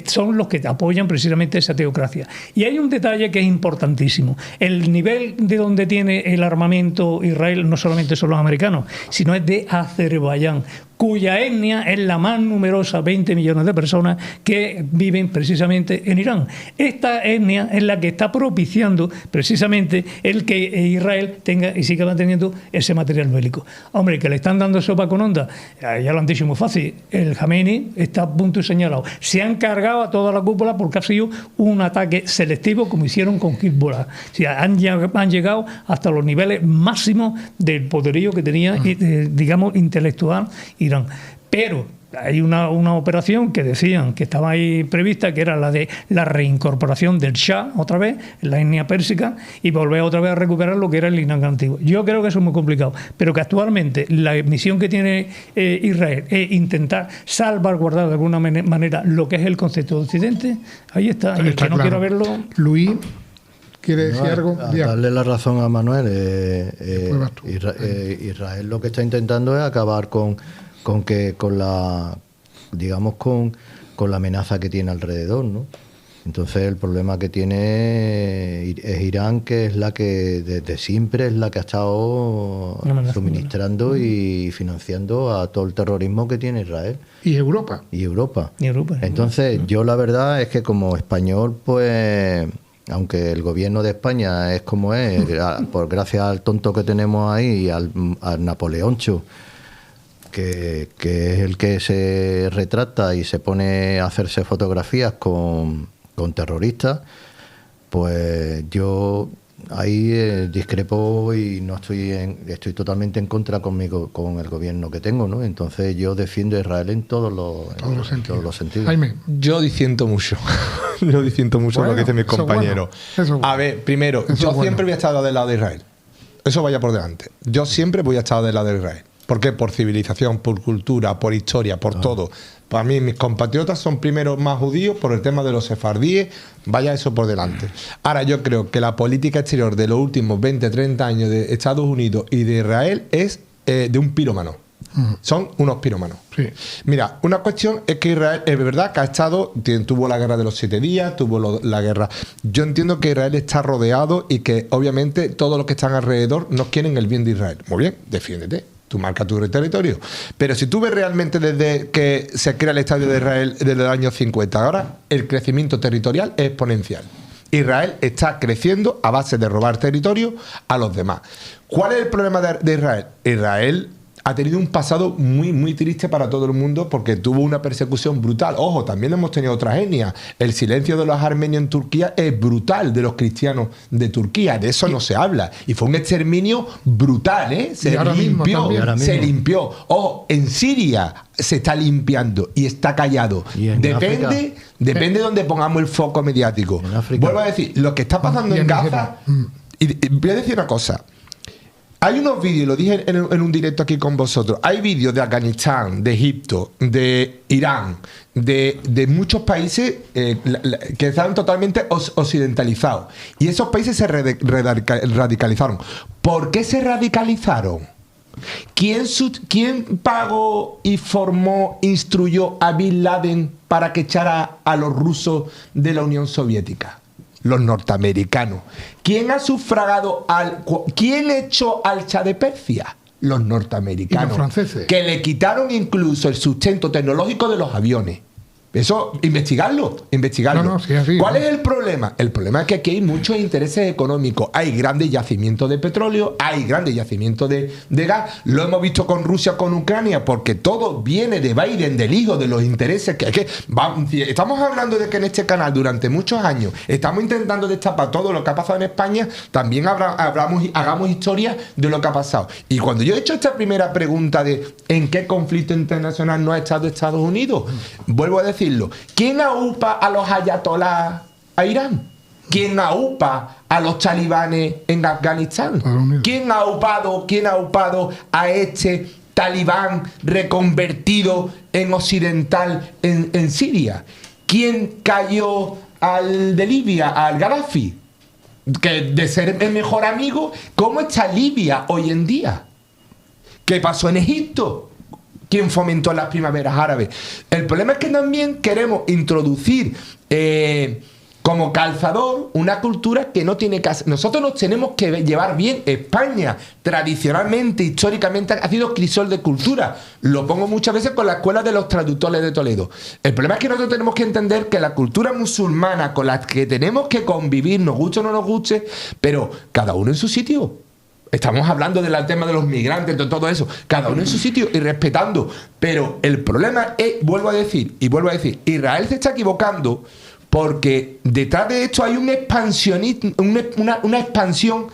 son los que apoyan precisamente esa teocracia. Y hay un detalle que es importantísimo. El nivel de donde tiene el armamento Israel no solamente son los americanos, sino es de Azerbaiyán, cuya etnia es la más numerosa, 20 millones de personas que viven precisamente en Irán. Esta etnia es la que está propiciando precisamente el que Israel tenga y siga manteniendo ese material bélico. Hombre, que le están dando sopa con onda, ya lo han dicho muy fácil, el Jamenei está a punto y señalado. Se han cargado a toda la cúpula porque ha sido un ataque selectivo como hicieron con Hezbollah. O sea, han llegado hasta los niveles máximos del poderío que tenía, digamos, intelectual Irán. Pero hay una operación que decían que estaba ahí prevista, que era la de la reincorporación del Shah otra vez, en la etnia pérsica, y volver otra vez a recuperar lo que era el Irán antiguo. Yo creo que eso es muy complicado, pero que actualmente la misión que tiene Israel es intentar salvaguardar de alguna manera lo que es el concepto de Occidente. Ahí está, y el que no quiero verlo... Luis, ¿quiere decir algo? Darle la razón a Manuel. Israel lo que está intentando es acabar con con la amenaza que tiene alrededor, ¿no? Entonces el problema que tiene es Irán, que es la que desde siempre es la que ha estado suministrando y financiando a todo el terrorismo que tiene Israel. Y Europa. Y Europa. Entonces yo la verdad es que como español, pues, aunque el gobierno de España es como es, por gracias al tonto que tenemos ahí, al Napoleoncho, que es el que se retrata y se pone a hacerse fotografías con terroristas, pues yo ahí discrepo y no estoy totalmente en contra con el gobierno que tengo, ¿no? Entonces yo defiendo a Israel en todos los sentidos. Jaime. Yo disiento mucho. Yo disiento mucho lo que dice mi compañero. Bueno. A ver, primero, yo siempre voy a estar del lado de Israel. Eso vaya por delante. Yo siempre voy a estar del lado de Israel. ¿Por qué? Por civilización, por cultura, por historia, por todo. Para mí, mis compatriotas son primero más judíos por el tema de los sefardíes. Vaya eso por delante. Ahora, yo creo que la política exterior de los últimos 20, 30 años de Estados Unidos y de Israel es de un pirómano. Son unos pirómanos. Sí. Mira, una cuestión es que Israel, es verdad que tuvo la guerra de los 7 días, tuvo la guerra. Yo entiendo que Israel está rodeado y que obviamente todos los que están alrededor no quieren el bien de Israel. Muy bien, defiéndete. Tú marcas tu territorio. Pero si tú ves realmente desde que se crea el Estado de Israel desde el año 50 ahora, el crecimiento territorial es exponencial. Israel está creciendo a base de robar territorio a los demás. ¿Cuál es el problema de Israel? Israel ha tenido un pasado muy, muy triste para todo el mundo porque tuvo una persecución brutal. Ojo, también hemos tenido otra etnia. El silencio de los armenios en Turquía es brutal, de los cristianos de Turquía. De eso no se habla. Y fue un exterminio brutal, ¿eh? Se limpió. Ojo, en Siria se está limpiando y está callado. ¿Y depende de donde pongamos el foco mediático. Vuelvo a decir, lo que está pasando en Gaza... Y voy a decir una cosa. Hay unos vídeos, lo dije en un directo aquí con vosotros, hay vídeos de Afganistán, de Egipto, de Irán, de muchos países que están totalmente occidentalizados. Y esos países se radicalizaron. ¿Por qué se radicalizaron? ¿Quién pagó y formó, instruyó a Bin Laden para que echara a los rusos de la Unión Soviética? Los norteamericanos. ¿Quién ha sufragado ¿Quién echó al Shah de Persia? Los norteamericanos. Y los franceses. Que le quitaron incluso el sustento tecnológico de los aviones. Eso, investigarlo. No, sí, así, ¿Cuál es el problema? El problema es que aquí hay muchos intereses económicos. Hay grandes yacimientos de petróleo, hay grandes yacimientos de gas. Lo hemos visto con Rusia, con Ucrania, porque todo viene de Biden, del hijo, de los intereses estamos hablando de que en este canal durante muchos años estamos intentando destapar todo lo que ha pasado en España. También hagamos historia de lo que ha pasado. Y cuando yo he hecho esta primera pregunta de ¿en qué conflicto internacional no ha estado Estados Unidos? Vuelvo a decir, ¿quién aupa a los ayatolás a Irán? ¿Quién aupa a los talibanes en Afganistán? ¿Quién ha aupado a este talibán reconvertido en occidental en Siria? ¿Quién cayó al de Libia, al Gaddafi? Que de ser el mejor amigo, ¿cómo está Libia hoy en día? ¿Qué pasó en Egipto? ¿Quién fomentó las primaveras árabes? El problema es que también queremos introducir como calzador una cultura que no tiene que hacer. Nosotros nos tenemos que llevar bien. España, tradicionalmente, históricamente, ha sido crisol de cultura. Lo pongo muchas veces con la escuela de los traductores de Toledo. El problema es que nosotros tenemos que entender que la cultura musulmana con la que tenemos que convivir, nos guste o no nos guste, pero cada uno en su sitio. Estamos hablando del tema de los migrantes, de todo eso. Cada uno en su sitio y respetando. Pero el problema es, vuelvo a decir, Israel se está equivocando porque detrás de esto hay un expansionismo, una expansión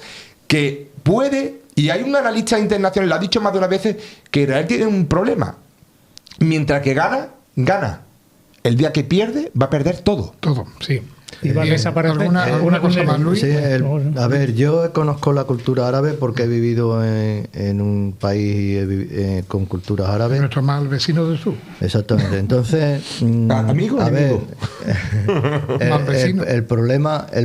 que puede, y hay un analista internacional, lo ha dicho más de una vez, que Israel tiene un problema. Mientras que gana. El día que pierde, va a perder todo. Todo, sí. Y va a desaparecer. ¿Alguna cosa más, Luis? Sí, a ver, yo conozco la cultura árabe porque he vivido en un país con culturas árabes. Nuestro mal vecino del sur. Exactamente. Entonces, a ver, el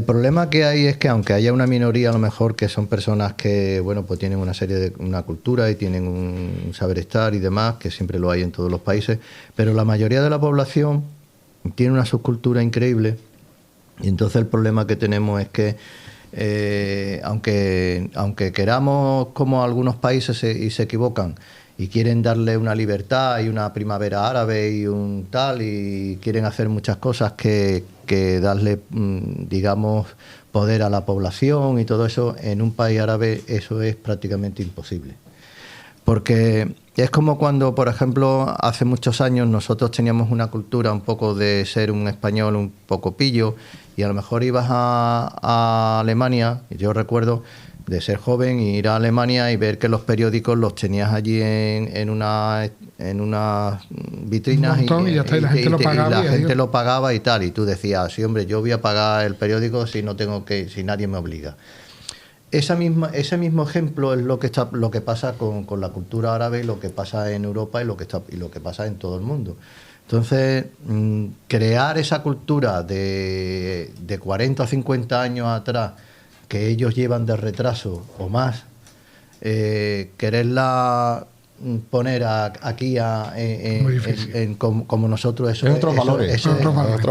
problema que hay es que aunque haya una minoría a lo mejor que son personas que, bueno, pues tienen una cultura y tienen un saber estar y demás, que siempre lo hay en todos los países, pero la mayoría de la población tiene una subcultura increíble, y entonces el problema que tenemos es que aunque queramos, como algunos países y se equivocan y quieren darle una libertad y una primavera árabe y un tal, y quieren hacer muchas cosas que darle, digamos, poder a la población y todo eso, en un país árabe eso es prácticamente imposible. Porque es como cuando, por ejemplo, hace muchos años nosotros teníamos una cultura un poco de ser un español un poco pillo, y a lo mejor ibas a Alemania, y yo recuerdo de ser joven y ir a Alemania y ver que los periódicos los tenías allí en unas vitrinas, y la gente lo pagaba y tal, y tú decías, sí, hombre, yo voy a pagar el periódico si nadie me obliga. Ese mismo ejemplo es lo que pasa con la cultura árabe, lo que pasa en Europa y lo que pasa en todo el mundo. Entonces, crear esa cultura de 40 o 50 años atrás, que ellos llevan de retraso o más, quererla poner aquí como nosotros, eso otros valores.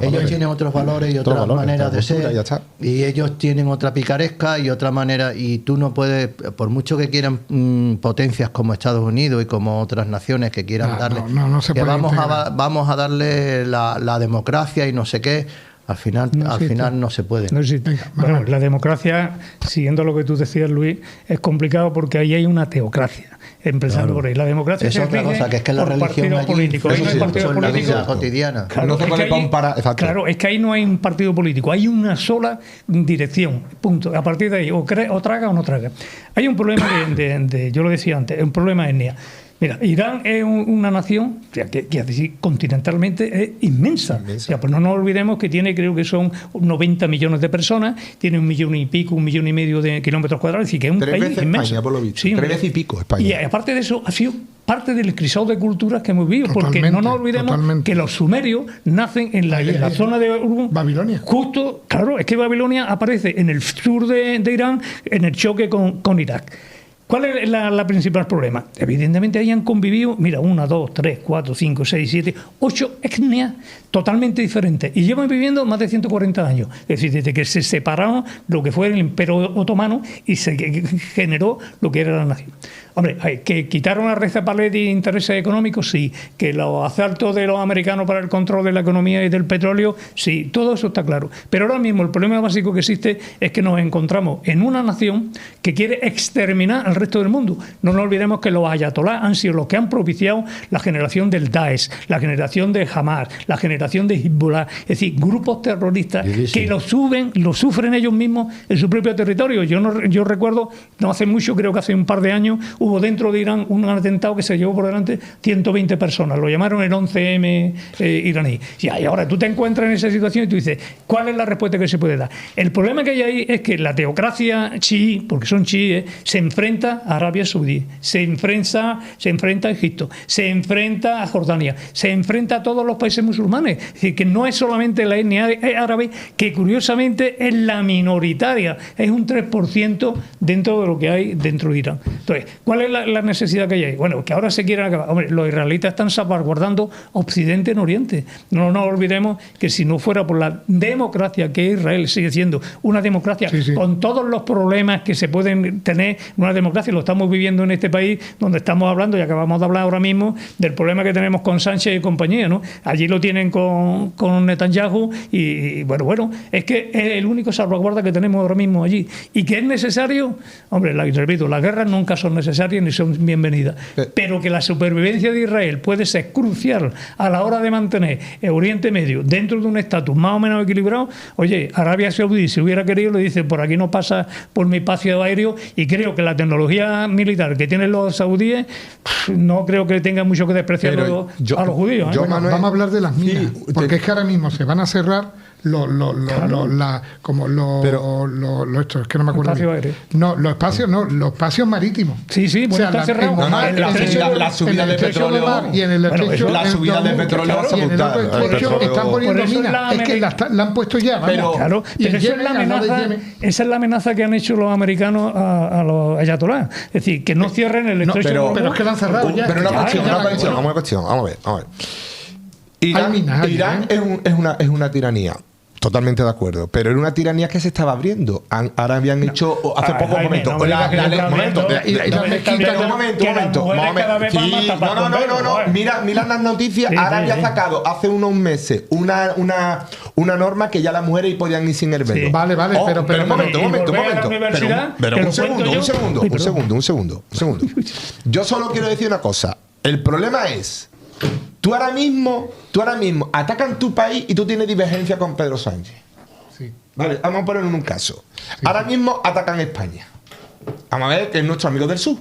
Ellos tienen otros valores y otras maneras de ser, y ellos tienen otra picaresca y otra manera, y tú no puedes, por mucho que quieran potencias como Estados Unidos y como otras naciones que quieran darle, que vamos a darle la democracia y no sé qué. Al final no se puede. No existe. Bueno, la democracia, siguiendo lo que tú decías, Luis, es complicado porque ahí hay una teocracia, empezando por ahí. La democracia es otra cosa, que es que la religión allí político. Ahí no hay partido la político vida cotidiana. Claro, no se puede comparar. Claro, es que ahí no hay un partido político, hay una sola dirección, punto. A partir de ahí, o traga o no traga. Hay un problema yo lo decía antes, un problema etnia. Mira, Irán es una nación que continentalmente es inmensa. O sea, pues no nos olvidemos que tiene, creo que son 90 millones de personas, tiene 1 millón y pico, 1,5 millones de kilómetros cuadrados, es decir, que es un país inmenso. España, por lo visto. Sí, 3 veces y pico España. Y aparte de eso, ha sido parte del crisol de culturas que hemos vivido, porque no nos olvidemos que los sumerios nacen en la zona de Babilonia. Justo, claro, es que Babilonia aparece en el sur de Irán, en el choque con Irak. ¿Cuál es la principal problema? Evidentemente ahí han convivido, mira, 1, 2, 3, 4, 5, 6, 7, 8 etnias totalmente diferentes y llevan viviendo más de 140 años. Es decir, desde que se separaron lo que fue el Imperio Otomano y se generó lo que era la nación. Hombre, que quitaron a Reza Pahlavi intereses económicos, sí. Que los asaltos de los americanos para el control de la economía y del petróleo, sí. Todo eso está claro. Pero ahora mismo el problema básico que existe es que nos encontramos en una nación que quiere exterminar al resto del mundo. No nos olvidemos que los ayatolás han sido los que han propiciado la generación del Daesh, la generación de Hamas, la generación de Hezbollah. Es decir, grupos terroristas que lo sufren ellos mismos en su propio territorio. Yo recuerdo, no hace mucho, creo que hace un par de años, hubo dentro de Irán un atentado que se llevó por delante 120 personas. Lo llamaron el 11M iraní. Y ahora tú te encuentras en esa situación y tú dices, ¿cuál es la respuesta que se puede dar? El problema que hay ahí es que la teocracia chií, porque son chiíes, se enfrenta a Arabia Saudí, se enfrenta a Egipto, se enfrenta a Jordania, se enfrenta a todos los países musulmanes. Es decir, que no es solamente la etnia árabe, que curiosamente es la minoritaria, es un 3% dentro de lo que hay dentro de Irán. Entonces, ¿cuál es la necesidad que hay ahí? Bueno, que ahora se quieren acabar. Hombre, los israelitas están salvaguardando Occidente en Oriente. No nos olvidemos que si no fuera por la democracia que Israel sigue siendo, una democracia con todos los problemas que se pueden tener, una democracia, lo estamos viviendo en este país, donde estamos hablando, y acabamos de hablar ahora mismo, del problema que tenemos con Sánchez y compañía, ¿no? Allí lo tienen con Netanyahu y bueno, es que es el único salvaguarda que tenemos ahora mismo allí. ¿Y que es necesario? Hombre, repito, las guerras nunca son necesarias ni son bienvenidas, pero que la supervivencia de Israel puede ser crucial a la hora de mantener el Oriente Medio dentro de un estatus más o menos equilibrado. Oye, Arabia Saudí, si hubiera querido, le dice, por aquí no pasa por mi espacio aéreo, y creo que la tecnología militar que tienen los saudíes, no creo que tenga mucho que despreciar a los judíos. Vamos a hablar de las minas, porque es que ahora mismo se van a cerrar es que no me acuerdo. Los espacios marítimos. Sí, bueno, está cerrado. La subida de petróleo y en el estrecho, la subida de petróleo y en el otro estrecho están poniendo minas. Es que la han puesto ya. Pero esa es la amenaza que han hecho los americanos a los ayatolás. Es decir, que no cierren el estrecho. Pero es que la han cerrado ya. Pero una cuestión. Vamos a ver. Irán es una tiranía. Totalmente de acuerdo, pero era una tiranía que se estaba abriendo. Ahora habían hecho hace poco momento. No, mira las noticias. Ahora había sacado hace unos meses una norma que ya las mujeres podían ir sin el velo. Vale, pero un momento. Pero un segundo. Yo solo quiero decir una cosa. El problema es, tú ahora mismo atacan tu país y tú tienes divergencia con Pedro Sánchez. Sí. Vale, vamos a poner un caso. Sí. Ahora mismo atacan España. Vamos a ver que es nuestro amigo del sur.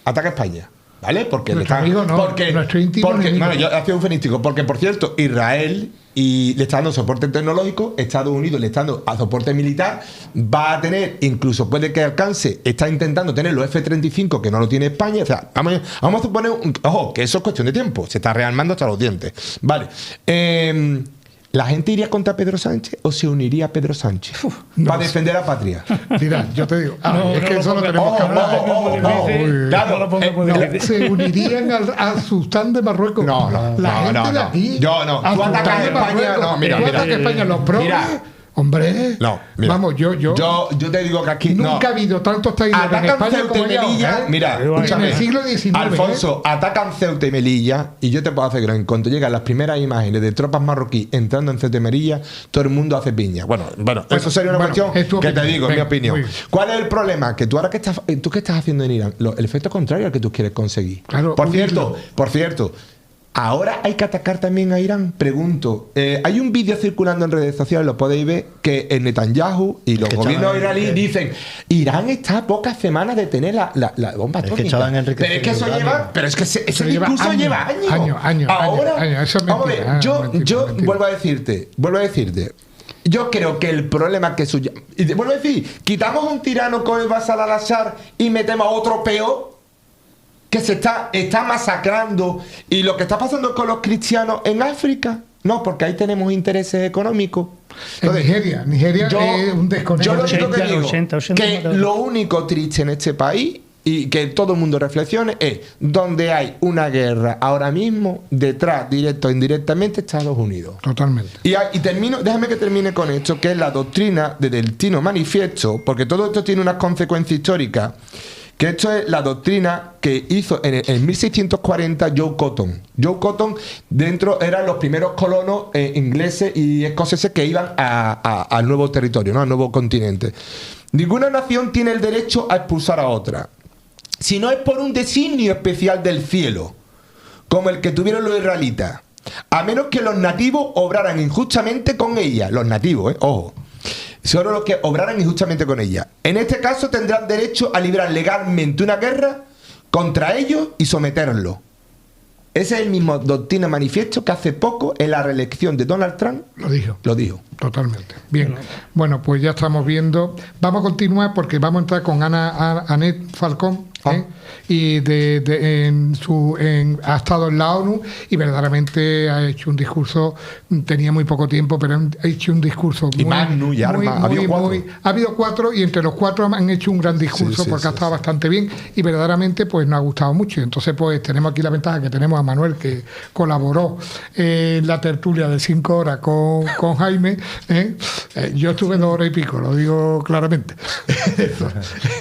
Ataca España. ¿Vale? Porque nuestro amigo no, nuestro íntimo enemigo. Bueno, yo hacía un fenístico. Porque, por cierto, Israel le está dando soporte tecnológico, Estados Unidos le está dando soporte militar, va a tener, incluso puede que alcance, está intentando tener los F-35 que no lo tiene España. O sea, vamos a suponer, ojo, que eso es cuestión de tiempo, se está rearmando hasta los dientes. Vale. ¿La gente iría contra Pedro Sánchez o se uniría a Pedro Sánchez para defender a la patria? Mira, yo te digo, es que eso lo tenemos que hablar. Se unirían al sultán de Marruecos. La gente de aquí. Tú atacas a España. No, mira. España, los progres. Hombre, no, mira, vamos, yo te digo que aquí nunca ha habido tantos traidores en España como Melilla. Mira, escúchame, en el siglo XIX, Alfonso, atacan Ceuta y Melilla y yo te puedo hacer que en cuanto llegan las primeras imágenes de tropas marroquíes entrando en Ceuta y Melilla, todo el mundo hace piña. Bueno, eso sería una cuestión que te digo, mi opinión. ¿Cuál es el problema? Que tú ahora que estás haciendo en Irán, el efecto contrario al que tú quieres conseguir. Claro, por cierto, ¿ahora hay que atacar también a Irán? Pregunto. Hay un vídeo circulando en redes sociales, lo podéis ver, que el Netanyahu y los gobiernos iraníes dicen: Irán está a pocas semanas de tener la bomba atómica. Pero es que eso lleva... Pero es que ese discurso lleva años. Ahora, eso es mentira, yo vuelvo a decirte, yo creo que el problema que y te vuelvo a decir, quitamos un tirano con el Bashar al-Assad y metemos a otro peor que se está masacrando, y lo que está pasando con los cristianos en África, no, porque ahí tenemos intereses económicos. Entonces, Nigeria es un desconocido. Yo lo único que digo, que lo único triste en este país, y que todo el mundo reflexione, es donde hay una guerra ahora mismo, detrás, directo o indirectamente, Estados Unidos. Totalmente. Y déjame que termine con esto, que es la doctrina de Deltino Manifiesto, porque todo esto tiene unas consecuencias históricas. Que esto es la doctrina que hizo en 1640 Joe Cotton. Joe Cotton dentro eran los primeros colonos ingleses y escoceses que iban al nuevo territorio, ¿no? Al nuevo continente. Ninguna nación tiene el derecho a expulsar a otra, si no es por un designio especial del cielo, como el que tuvieron los israelitas, a menos que los nativos obraran injustamente con ella. Los nativos, ojo. Solo los que obraran injustamente con ella. En este caso tendrán derecho a librar legalmente una guerra contra ellos y someterlos. Ese es el mismo doctrina manifiesto que hace poco en la reelección de Donald Trump lo dijo. Totalmente. Bien. Bueno, pues ya estamos viendo. Vamos a continuar porque vamos a entrar con Annette Falcón. Y ha estado en la ONU y verdaderamente ha hecho un discurso, tenía muy poco tiempo, pero ha hecho un discurso ha habido 4 y entre los 4 han hecho un gran discurso porque ha estado bastante bien y verdaderamente pues nos ha gustado mucho. Entonces pues tenemos aquí la ventaja que tenemos a Manuel, que colaboró en la tertulia de 5 horas con Jaime. Yo estuve 2 horas y pico, lo digo claramente.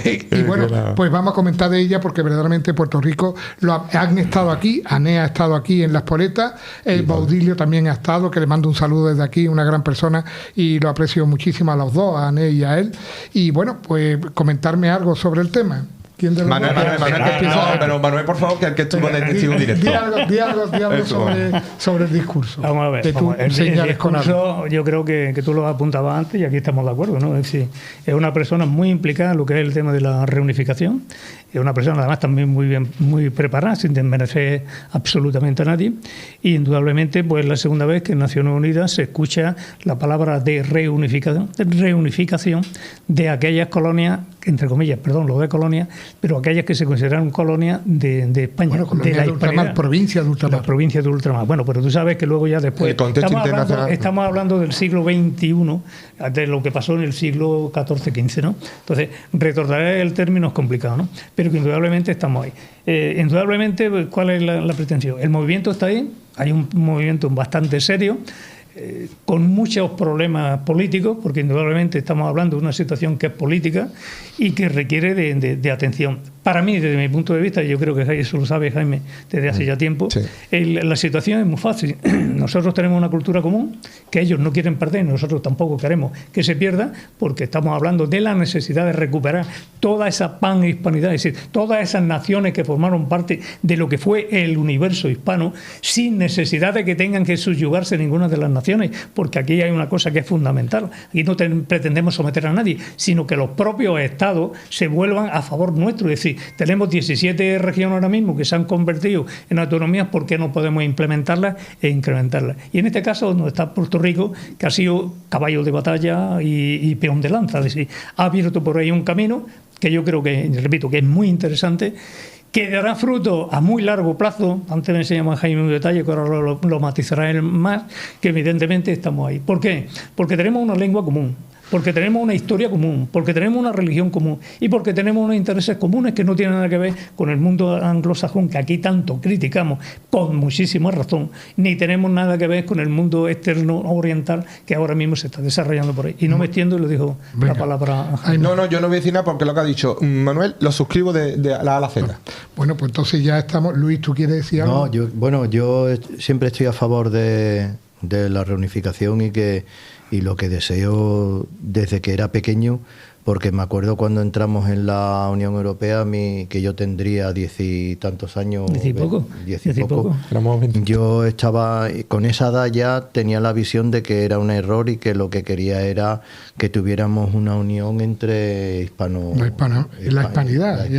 Y bueno, pues vamos a comentar de ella porque verdaderamente Puerto Rico han estado aquí, Ané ha estado aquí en Las Poletas, Baudilio también ha estado, que le mando un saludo desde aquí, una gran persona y lo aprecio muchísimo a los dos, a Ané y a él. Y bueno, pues comentarme algo sobre el tema. Manuel, por favor, que estuvo en el testigo directo. Di algo sobre el discurso. Vamos a ver. El discurso, yo creo que tú lo apuntabas antes y aquí estamos de acuerdo, ¿no? Es una persona muy implicada en lo que es el tema de la reunificación. Es una persona además también muy preparada, sin desmerecer absolutamente a nadie. Y indudablemente, pues la segunda vez que en Naciones Unidas se escucha la palabra de reunificación de aquellas colonias entre comillas, perdón, lo de colonia, pero aquellas que se consideraron colonia de España. Bueno, colonia de la de ultramar, provincia de ultramar. La provincia de ultramar. Bueno, pero tú sabes que luego ya después... El contexto internacional. Estamos hablando del siglo XXI, de lo que pasó en el siglo XIV-XV, ¿no? Entonces, retornar el término es complicado, ¿no? Pero que indudablemente estamos ahí. Indudablemente, ¿cuál es la pretensión? El movimiento está ahí, hay un movimiento bastante serio, con muchos problemas políticos, porque indudablemente estamos hablando de una situación que es política y que requiere de atención. Para mí, desde mi punto de vista, yo creo que eso lo sabe Jaime desde hace ya tiempo, sí. La situación es muy fácil. Nosotros tenemos una cultura común que ellos no quieren perder, nosotros tampoco queremos que se pierda, porque estamos hablando de la necesidad de recuperar toda esa panhispanidad, es decir, todas esas naciones que formaron parte de lo que fue el universo hispano, sin necesidad de que tengan que subyugarse ninguna de las naciones, porque aquí hay una cosa que es fundamental. Aquí no pretendemos someter a nadie, sino que los propios estados se vuelvan a favor nuestro. Es decir, tenemos 17 regiones ahora mismo que se han convertido en autonomías, ¿por qué no podemos implementarlas e incrementarlas? Y en este caso no está Puerto Rico, que ha sido caballo de batalla y peón de lanza. Es decir, ha abierto por ahí un camino que yo creo que, repito, que es muy interesante, que dará fruto a muy largo plazo. Antes me enseñaba Jaime un detalle que ahora lo matizará él más, que evidentemente estamos ahí. ¿Por qué? Porque tenemos una lengua común, porque tenemos una historia común, porque tenemos una religión común y porque tenemos unos intereses comunes que no tienen nada que ver con el mundo anglosajón que aquí tanto criticamos con muchísima razón, ni tenemos nada que ver con el mundo externo oriental que ahora mismo se está desarrollando por ahí. Y no me extiendo y le digo la palabra a Jaime. No, yo no voy a decir nada porque lo que ha dicho Manuel lo suscribo de la A a la Z. Bueno, pues entonces ya estamos. Luis, ¿tú quieres decir algo? No, yo siempre estoy a favor de la reunificación y lo que deseo desde que era pequeño, porque me acuerdo cuando entramos en la Unión Europea, que yo tendría 10 y tantos años. 10 y poco. Yo estaba, con esa edad ya tenía la visión de que era un error y que lo que quería era que tuviéramos una unión entre la hispanidad.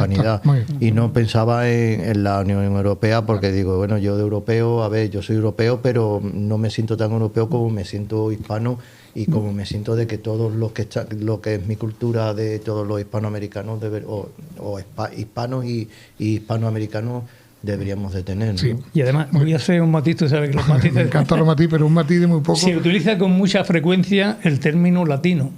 Y no pensaba en la Unión Europea porque digo, bueno, yo de europeo, yo soy europeo, pero no me siento tan europeo como me siento hispano. Y como me siento de que todos lo que es mi cultura de todos los hispanoamericanos hispanos y hispanoamericanos deberíamos de tener, ¿no? Sí. Y además voy a hacer un matiz, tú sabes que los matices... Me encantan los matices, pero un matiz de muy poco. Se utiliza con mucha frecuencia el término latino,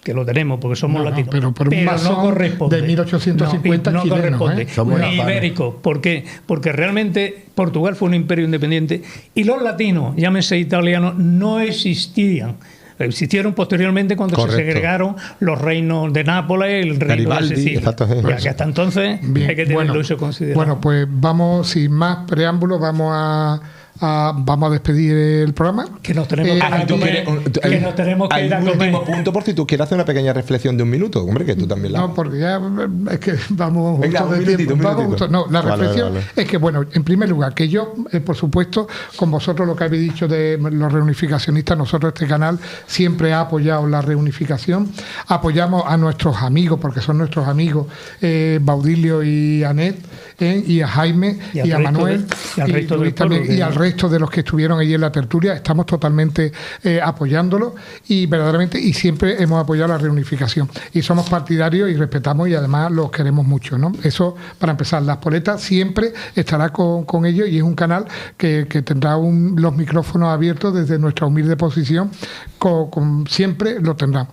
que lo tenemos porque somos latinos, pero no corresponde. De 1850 no chilenos, corresponde. Ni ibérico. ¿Por qué? Porque realmente Portugal fue un imperio independiente y los latinos, llámese italianos, no existían. Existieron posteriormente cuando se segregaron los reinos de Nápoles, el reino de Sicilia. Ya que hasta entonces hay que tenerlo eso considerado. Bueno, pues vamos, sin más preámbulos, vamos a despedir el programa. Que nos tenemos que ir a comer. Hay un último punto por si tú quieres hacer una pequeña reflexión de un minuto. Hombre, que tú también la... No, porque ya es que vamos justo de tiempo. No, la reflexión es que, bueno, en primer lugar, que yo, por supuesto, con vosotros lo que habéis dicho de los reunificacionistas, nosotros este canal siempre ha apoyado la reunificación. Apoyamos a nuestros amigos, porque son nuestros amigos, Baudilio y Anet, y a Jaime y a Manuel y al resto Luis también, y al resto de los que estuvieron allí en la tertulia. Estamos totalmente apoyándolo y verdaderamente, y siempre hemos apoyado la reunificación y somos partidarios y respetamos y además los queremos mucho, ¿no? Eso para empezar. La Espoleta siempre estará con ellos y es un canal que tendrá los micrófonos abiertos desde nuestra humilde posición, siempre lo tendrá.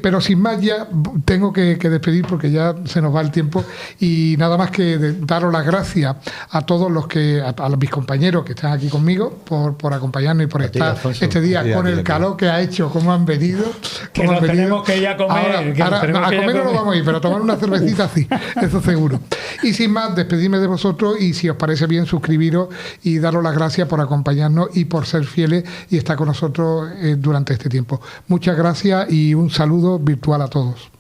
Pero sin más, ya tengo que despedir porque ya se nos va el tiempo y nada más que daros las gracias a todos a mis compañeros que están aquí conmigo por acompañarnos y por estar este día con el calor que ha hecho, cómo han venido. Que nos tenemos que ir a comer. Ahora, a comer no lo vamos a ir, pero a tomar una cervecita sí, eso seguro. Y sin más, despedirme de vosotros y si os parece bien, suscribiros y daros las gracias por acompañarnos y por ser fieles y estar con nosotros durante este tiempo. Muchas gracias y un saludo virtual a todos.